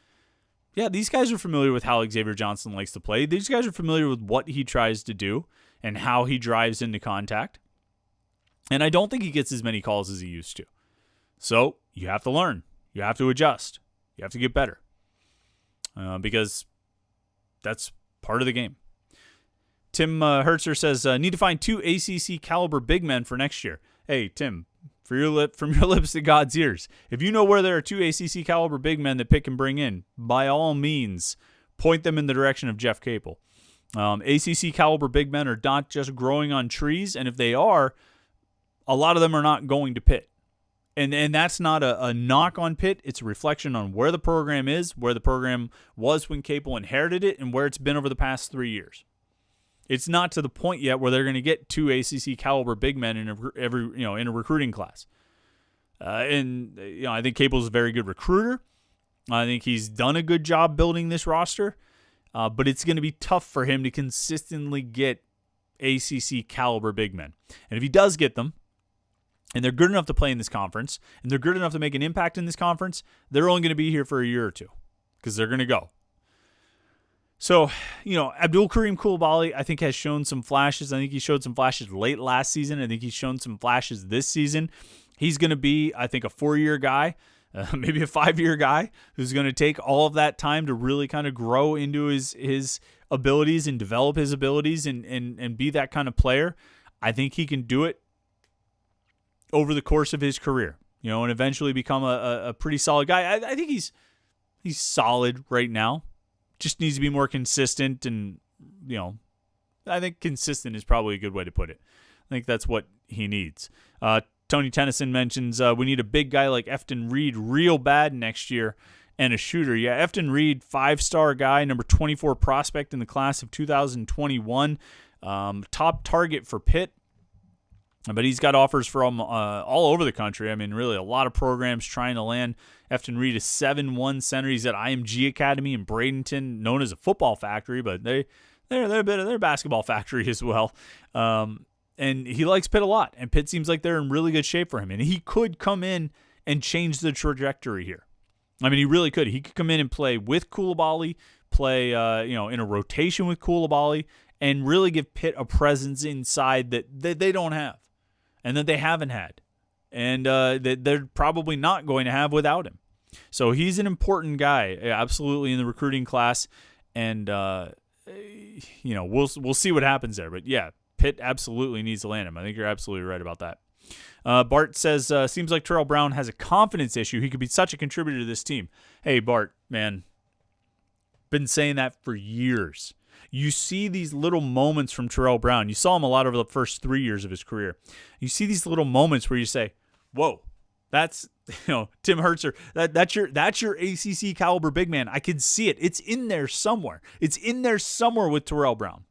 Yeah, these guys are familiar with how Xavier Johnson likes to play. These guys are familiar with what he tries to do and how he drives into contact. And I don't think he gets as many calls as he used to. So you have to learn. You have to adjust. You have to get better. Because that's part of the game. Tim Hertzer says, need to find 2 ACC caliber big men for next year. Hey, Tim, from your lips to God's ears. If you know where there are 2 ACC caliber big men that Pitt can bring in, by all means, point them in the direction of Jeff Capel. ACC caliber big men are not just growing on trees, and if they are, a lot of them are not going to Pitt. And that's not a knock on Pitt. It's a reflection on where the program is, where the program was when Capel inherited it, and where it's been over the past 3 years. It's not to the point yet where they're going to get 2 ACC caliber big men in a recruiting class. I think Capel's a very good recruiter. I think he's done a good job building this roster, but it's going to be tough for him to consistently get ACC caliber big men. And if he does get them, and they're good enough to play in this conference, and they're good enough to make an impact in this conference, they're only going to be here for a year or two because they're going to go. So, Abdul Kareem Coulibaly, I think, has shown some flashes. I think he showed some flashes late last season. I think he's shown some flashes this season. He's going to be, I think, a 4-year guy. maybe a 5-year guy who's going to take all of that time to really kind of grow into his abilities and develop his abilities and be that kind of player. I think he can do it over the course of his career, and eventually become a pretty solid guy. I think he's solid right now. Just needs to be more consistent, and I think consistent is probably a good way to put it. I think that's what he needs. Tony Tennyson mentions we need a big guy like Efton Reed real bad next year and a shooter. Yeah, Efton Reed, 5-star guy, number 24 prospect in the class of 2021. Top target for Pitt. But he's got offers from all over the country. I mean, really a lot of programs trying to land Efton Reed, a 7'1" center. He's at IMG Academy in Bradenton, known as a football factory, but they're a basketball factory as well. And he likes Pitt a lot, and Pitt seems like they're in really good shape for him. And he could come in and change the trajectory here. I mean, he really could. He could come in and play with Coulibaly, play in a rotation with Coulibaly, and really give Pitt a presence inside that they don't have, and that they haven't had, and that they're probably not going to have without him. So he's an important guy, absolutely, in the recruiting class, and we'll see what happens there. But yeah, Pitt absolutely needs to land him. I think you're absolutely right about that. Bart says, seems like Terrell Brown has a confidence issue. He could be such a contributor to this team. Hey, Bart, man, been saying that for years. You see these little moments from Terrell Brown. You saw him a lot over the first 3 years of his career. You see these little moments where you say, whoa, that's Tim Hertzer. That's your ACC caliber big man. I can see it. It's in there somewhere. It's in there somewhere with Terrell Brown.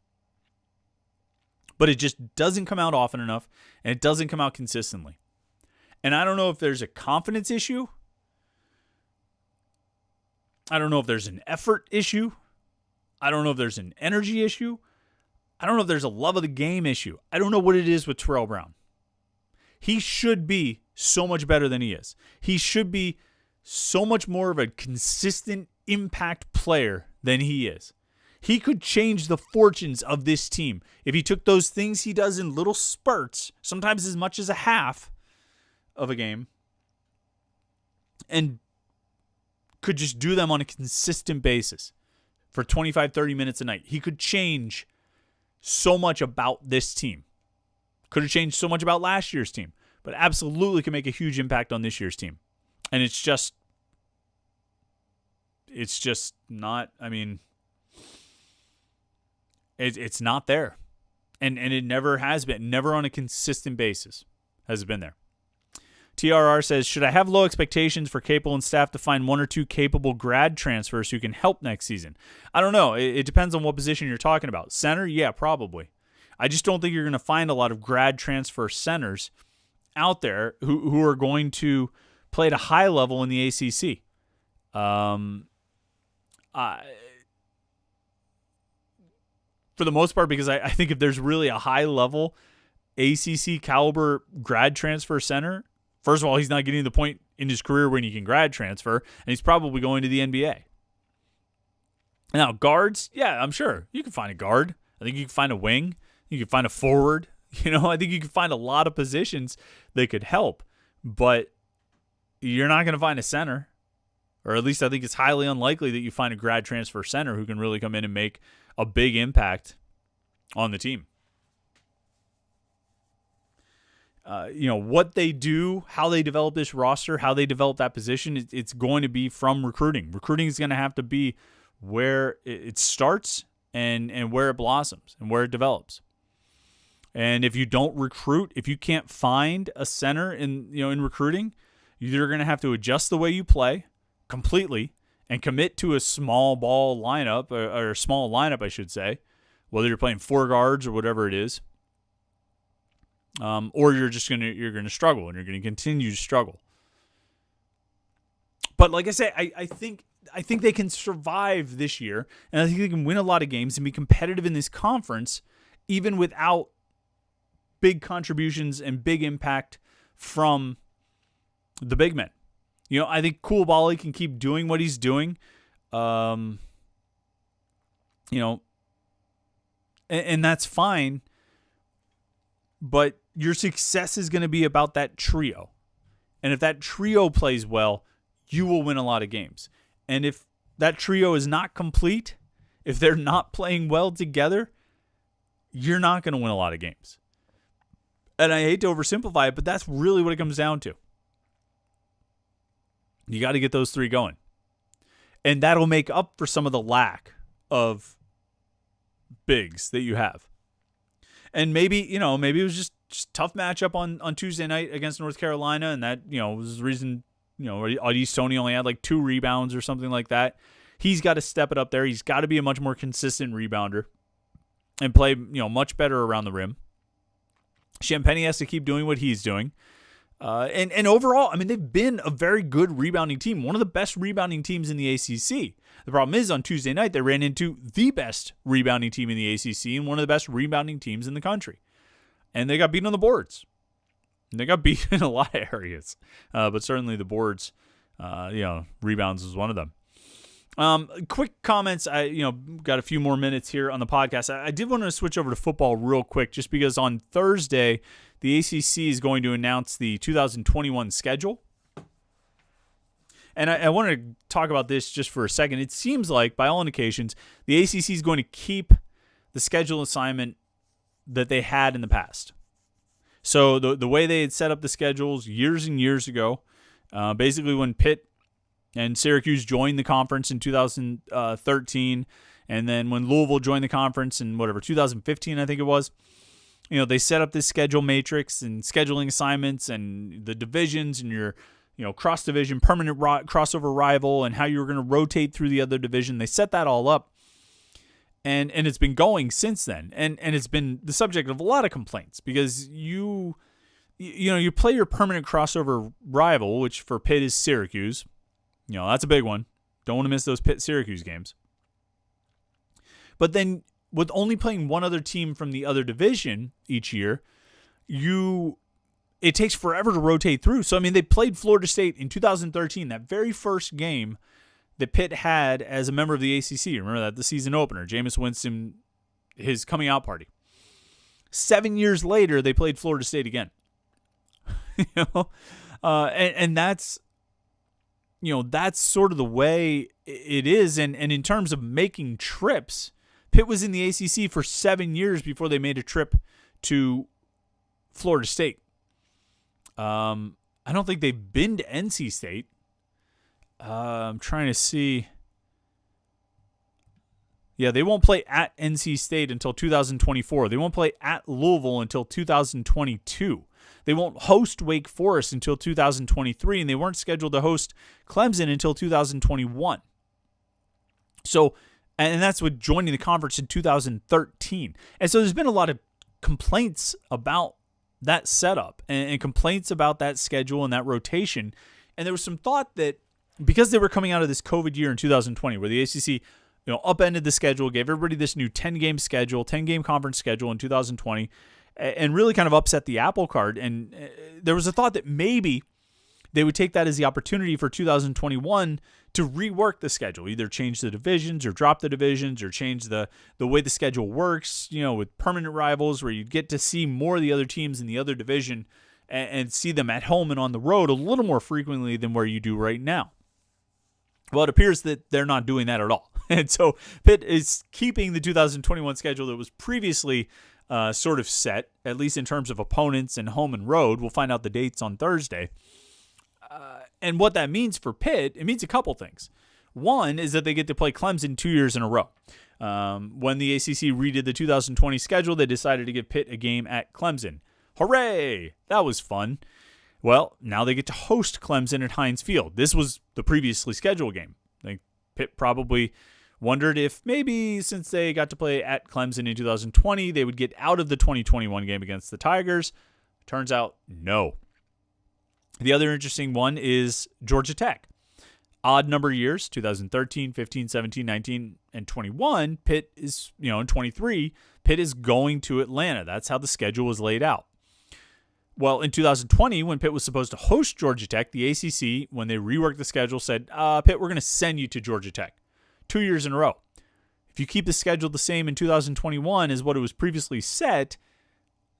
But it just doesn't come out often enough, and it doesn't come out consistently. And I don't know if there's a confidence issue. I don't know if there's an effort issue. I don't know if there's an energy issue. I don't know if there's a love of the game issue. I don't know what it is with Terrell Brown. He should be so much better than he is. He should be so much more of a consistent impact player than he is. He could change the fortunes of this team if he took those things he does in little spurts, sometimes as much as a half of a game, and could just do them on a consistent basis for 25, 30 minutes a night. He could change so much about this team. Could have changed so much about last year's team, but absolutely can make a huge impact on this year's team. And it's just not, I mean, it's not there. And it never has been. Never on a consistent basis has it been there. TRR says, should I have low expectations for Capel and staff to find one or two capable grad transfers who can help next season? I don't know. It depends on what position you're talking about. Center? Yeah, probably. I just don't think you're going to find a lot of grad transfer centers out there who are going to play at a high level in the ACC. For the most part, because I think if there's really a high-level ACC caliber grad transfer center, first of all, he's not getting to the point in his career when he can grad transfer, and he's probably going to the NBA. Now, guards, yeah, I'm sure. You can find a guard. I think you can find a wing. You can find a forward. I think you can find a lot of positions that could help, but you're not going to find a center, or at least I think it's highly unlikely that you find a grad transfer center who can really come in and make a big impact on the team. What they do, how they develop this roster, how they develop that position, it's going to be from recruiting. Recruiting is going to have to be where it starts and where it blossoms and where it develops. And if you don't recruit, if you can't find a center in recruiting, you're going to have to adjust the way you play completely and commit to a small ball lineup, or a small lineup, I should say, whether you're playing 4 guards or whatever it is, or you're going to struggle, and you're going to continue to struggle. But like I say, I think they can survive this year, and I think they can win a lot of games and be competitive in this conference, even without big contributions and big impact from the big men. I think Coulibaly can keep doing what he's doing, and that's fine. But your success is going to be about that trio. And if that trio plays well, you will win a lot of games. And if that trio is not complete, if they're not playing well together, you're not going to win a lot of games. And I hate to oversimplify it, but that's really what it comes down to. You got to get those three going. And that'll make up for some of the lack of bigs that you have. And maybe it was just tough matchup on Tuesday night against North Carolina, and that, was the reason, Au'Diese Toney only had like 2 rebounds or something like that. He's got to step it up there. He's got to be a much more consistent rebounder and play, much better around the rim. Champagnie has to keep doing what he's doing. And overall, I mean, they've been a very good rebounding team, one of the best rebounding teams in the ACC. The problem is on Tuesday night, they ran into the best rebounding team in the ACC and one of the best rebounding teams in the country. And they got beaten on the boards. And they got beaten in a lot of areas. But certainly the boards, rebounds was one of them. Quick comments. I got a few more minutes here on the podcast. I did want to switch over to football real quick, just because on Thursday, the ACC is going to announce the 2021 schedule. And I want to talk about this just for a second. It seems like, by all indications, the ACC is going to keep the schedule assignment that they had in the past. So the way they had set up the schedules years and years ago, basically when Pitt and Syracuse joined the conference in 2013, and then when Louisville joined the conference in 2015, I think it was, they set up this schedule matrix and scheduling assignments and the divisions and your, cross-division, permanent crossover rival, and how you were going to rotate through the other division. They set that all up, and it's been going since then. And it's been the subject of a lot of complaints because you play your permanent crossover rival, which for Pitt is Syracuse. That's a big one. Don't want to miss those Pitt-Syracuse games. But then with only playing one other team from the other division each year, it takes forever to rotate through. So, I mean, they played Florida State in 2013, that very first game that Pitt had as a member of the ACC. Remember that, the season opener, Jameis Winston, his coming out party. 7 years later, they played Florida State again. And that's, that's sort of the way it is. And in terms of making trips, Pitt was in the ACC for 7 years before they made a trip to Florida State. I don't think they've been to NC State. I'm trying to see. Yeah, they won't play at NC State until 2024. They won't play at Louisville until 2022. They won't host Wake Forest until 2023, and they weren't scheduled to host Clemson until 2021. So, and that's with joining the conference in 2013. And so there's been a lot of complaints about that setup and complaints about that schedule and that rotation. And there was some thought that because they were coming out of this COVID year in 2020, where the ACC, upended the schedule, gave everybody this new 10-game schedule, 10-game conference schedule in 2020, and really kind of upset the apple cart. And there was a thought that maybe they would take that as the opportunity for 2021 to rework the schedule, either change the divisions or drop the divisions or change the way the schedule works, with permanent rivals where you get to see more of the other teams in the other division and see them at home and on the road a little more frequently than where you do right now. Well, it appears that they're not doing that at all. And so Pitt is keeping the 2021 schedule that was previously sort of set, at least in terms of opponents and home and road. We'll find out the dates on Thursday. And what that means for Pitt, it means a couple things. One is that they get to play Clemson 2 years in a row. When the ACC redid the 2020 schedule, they decided to give Pitt a game at Clemson. Hooray! That was fun. Well, now they get to host Clemson at Heinz Field. This was the previously scheduled game. I think Pitt probably wondered if maybe since they got to play at Clemson in 2020, they would get out of the 2021 game against the Tigers. Turns out, no. The other interesting one is Georgia Tech. Odd number of years, 2013, 15, 17, 19, and 21. Pitt is, in 23, Pitt is going to Atlanta. That's how the schedule was laid out. Well, in 2020, when Pitt was supposed to host Georgia Tech, the ACC, when they reworked the schedule, said, Pitt, we're going to send you to Georgia Tech 2 years in a row. If you keep the schedule the same in 2021 as what it was previously set,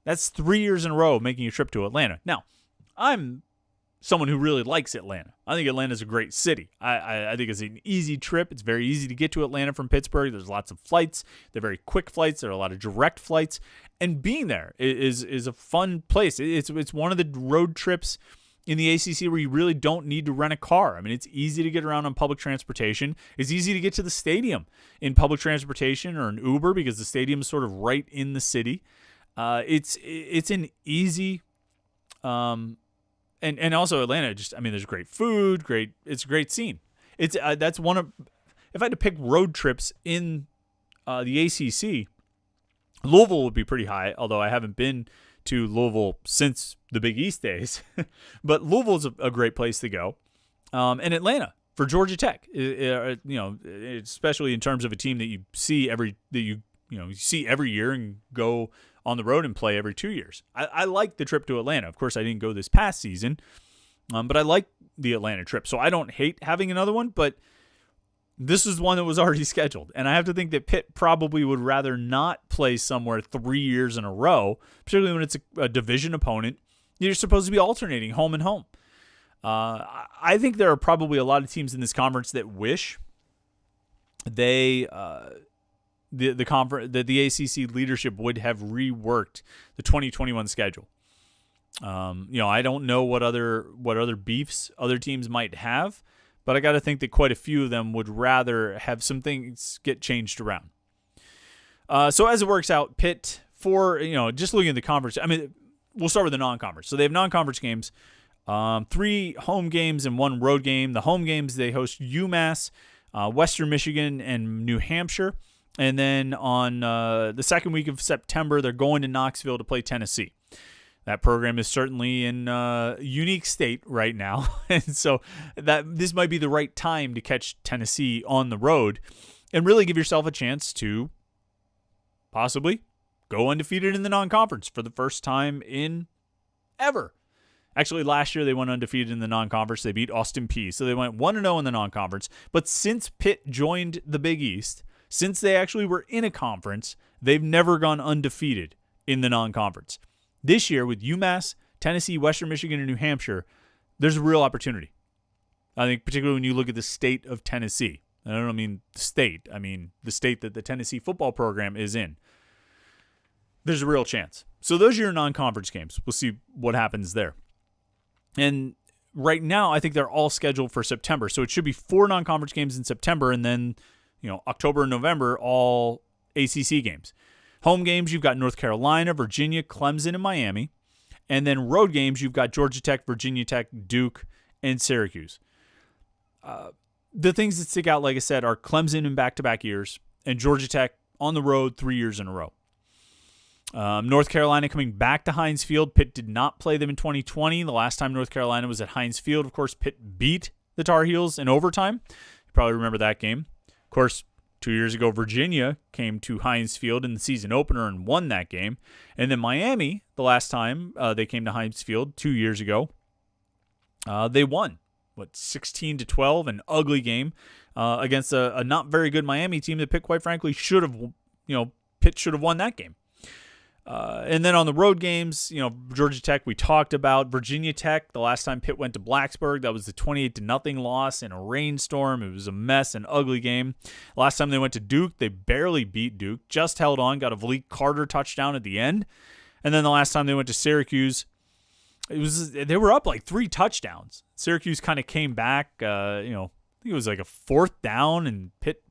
that's 3 years in a row of making a trip to Atlanta. Now, I'm someone who really likes Atlanta. I think Atlanta's a great city. I think it's an easy trip. It's very easy to get to Atlanta from Pittsburgh. There's lots of flights. They're very quick flights. There are a lot of direct flights. And being there is a fun place. It's one of the road trips in the ACC where you really don't need to rent a car. I mean, it's easy to get around on public transportation. It's easy to get to the stadium in public transportation or an Uber because the stadium's sort of right in the city. It's an easy, and also Atlanta. There's great food, it's a great scene. That's one of, if I had to pick road trips in the ACC, Louisville would be pretty high. Although I haven't been to Louisville since the Big East days, but Louisville's a great place to go, and Atlanta for Georgia Tech, especially in terms of a team that you see every year and go on the road and play every 2 years. I like the trip to Atlanta. Of course, I didn't go this past season, but I like the Atlanta trip, so I don't hate having another one. But this is one that was already scheduled, and I have to think that Pitt probably would rather not play somewhere 3 years in a row, particularly when it's a division opponent. You're supposed to be alternating home and home. I think there are probably a lot of teams in this conference that wish they the ACC leadership would have reworked the 2021 schedule. I don't know what other beefs other teams might have, but I got to think that quite a few of them would rather have some things get changed around. So as it works out, Pitt, just looking at the conference, we'll start with the non-conference. So they have non-conference games, 3 home games and 1 road game. The home games, they host UMass, Western Michigan, and New Hampshire. And then on the second week of September, they're going to Knoxville to play Tennessee. That program is certainly in a unique state right now. And so this might be the right time to catch Tennessee on the road and really give yourself a chance to possibly go undefeated in the non-conference for the first time in ever. Actually, last year they went undefeated in the non-conference. They beat Austin Peay. So they went 1-0 in the non-conference. But since Pitt joined the Big East, since they actually were in a conference, they've never gone undefeated in the non-conference. This year, with UMass, Tennessee, Western Michigan, and New Hampshire, there's a real opportunity. I think particularly when you look at the state of Tennessee. I don't mean the state. I mean the state that the Tennessee football program is in. There's a real chance. So those are your non-conference games. We'll see what happens there. And right now, I think they're all scheduled for September. So it should be 4 non-conference games in September, and then October and November, all ACC games. Home games, you've got North Carolina, Virginia, Clemson, and Miami. And then road games, you've got Georgia Tech, Virginia Tech, Duke, and Syracuse. The things that stick out, like I said, are Clemson in back-to-back years and Georgia Tech on the road 3 years in a row. North Carolina coming back to Heinz Field. Pitt did not play them in 2020. The last time North Carolina was at Heinz Field, of course, Pitt beat the Tar Heels in overtime. You probably remember that game. Of course, 2 years ago, Virginia came to Heinz Field in the season opener and won that game. And then Miami, the last time they came to Heinz Field 2 years ago, they won. 16-12, an ugly game against a not very good Miami team that Pitt, quite frankly, Pitt should have won that game. And then on the road games, Georgia Tech, we talked about. Virginia Tech, the last time Pitt went to Blacksburg, that was the 28-0 loss in a rainstorm. It was a mess, an ugly game. Last time they went to Duke, they barely beat Duke, just held on, got a Malik Carter touchdown at the end. And then the last time they went to Syracuse, they were up like 3 touchdowns. Syracuse kind of came back, I think it was like a 4th down, and Pitt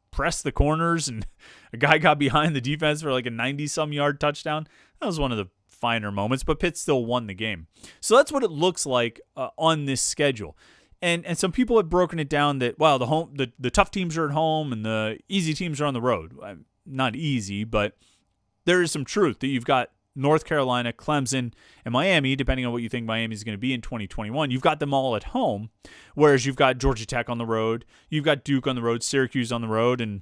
pressed the corners, and a guy got behind the defense for like a 90-some yard touchdown. That was one of the finer moments, but Pitt still won the game. So that's what it looks like on this schedule. And some people have broken it down that, wow, the tough teams are at home and the easy teams are on the road. Not easy, but there is some truth that you've got North Carolina, Clemson, and Miami, depending on what you think Miami is going to be in 2021. You've got them all at home, whereas you've got Georgia Tech on the road, you've got Duke on the road, Syracuse on the road, and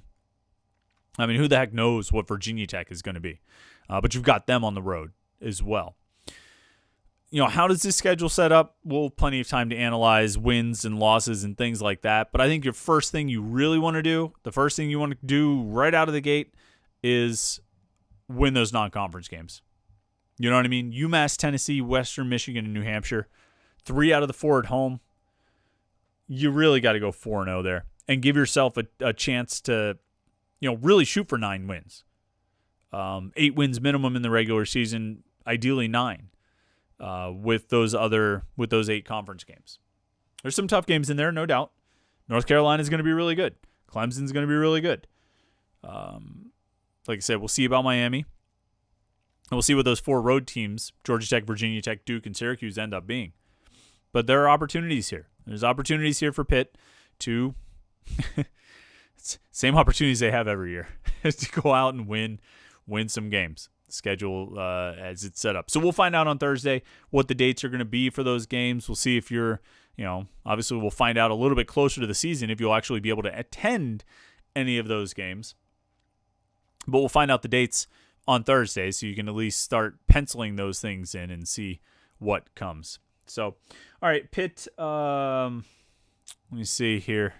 who the heck knows what Virginia Tech is going to be. But you've got them on the road as well. How does this schedule set up? We'll have plenty of time to analyze wins and losses and things like that. But I think your first thing you really want to do, the first thing you want to do right out of the gate is win those non-conference games. You know what I mean? UMass, Tennessee, Western Michigan, and New Hampshire. 3 out of the 4 at home. You really got to go 4-0 there and give yourself a chance to, really shoot for 9 wins. 8 wins minimum in the regular season, ideally 9, with those 8 conference games. There's some tough games in there, no doubt. North Carolina is going to be really good. Clemson's going to be really good. Like I said, we'll see about Miami. And we'll see what those 4 road teams, Georgia Tech, Virginia Tech, Duke, and Syracuse, end up being. But there are opportunities here. There's opportunities here for Pitt to same opportunities they have every year to go out and win some games. Schedule as it's set up. So we'll find out on Thursday what the dates are going to be for those games. We'll see if you're, obviously we'll find out a little bit closer to the season if you'll actually be able to attend any of those games. But we'll find out the dates on Thursday so you can at least start penciling those things in and see what comes. So, all right, Pitt, let me see here.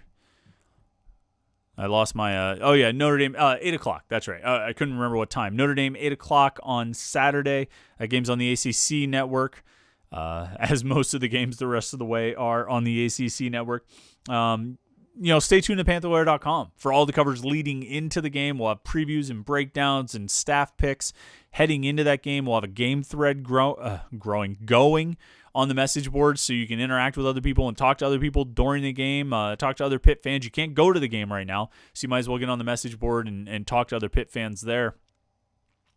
I lost my, Notre Dame, 8 o'clock. That's right. I couldn't remember what time. Notre Dame, 8 o'clock on Saturday. Game's on the ACC network, as most of the games the rest of the way are on the ACC network. Stay tuned to Panther-Lair.com for all the coverage leading into the game. We'll have previews and breakdowns and staff picks heading into that game. We'll have a game thread going on the message board so you can interact with other people and talk to other people during the game, talk to other Pitt fans. You can't go to the game right now, so you might as well get on the message board and talk to other Pitt fans there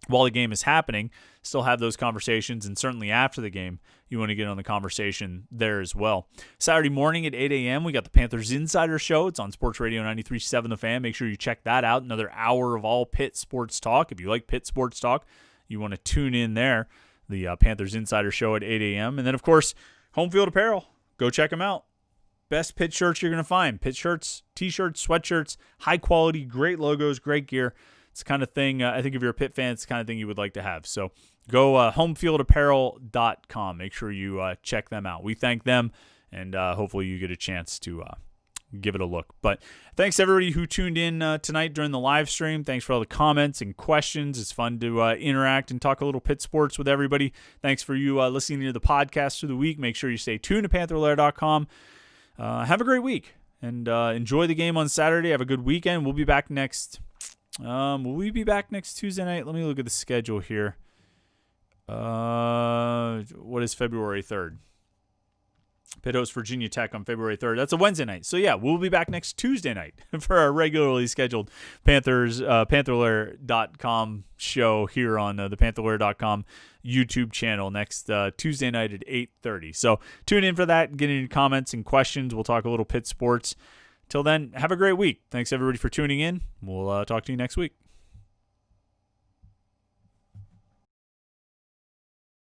while the game is happening. Still have those conversations, and certainly after the game, you want to get on the conversation there as well. Saturday morning at 8 a.m., we got the Panthers Insider Show. It's on Sports Radio 93.7 The Fan. Make sure you check that out. Another hour of all Pitt sports talk. If you like Pitt sports talk, you want to tune in there. The Panthers Insider Show at 8 a.m. And then, of course, Home Field Apparel. Go check them out. Best Pitt shirts you're going to find. Pitt shirts, T-shirts, sweatshirts, high quality, great logos, great gear. It's the kind of thing, I think if you're a Pitt fan, it's the kind of thing you would like to have. So go homefieldapparel.com. Make sure you check them out. We thank them, and hopefully you get a chance to give it a look. But thanks to everybody who tuned in tonight during the live stream. Thanks for all the comments and questions. It's fun to interact and talk a little Pitt sports with everybody. Thanks for you listening to the podcast through the week. Make sure you stay tuned to Panther-Lair.com. Have a great week, and enjoy the game on Saturday. Have a good weekend. We'll be back next. Will we be back next Tuesday night? Let me look at the schedule here. What is February 3rd? Pitt hosts Virginia Tech on February 3rd. That's a Wednesday night. So, yeah, we'll be back next Tuesday night for our regularly scheduled Panther-Lair.com show here on the Panther-Lair.com YouTube channel next Tuesday night at 8:30. So, tune in for that. Get any comments and questions. We'll talk a little Pitt sports. Till then, have a great week. Thanks, everybody, for tuning in. We'll talk to you next week.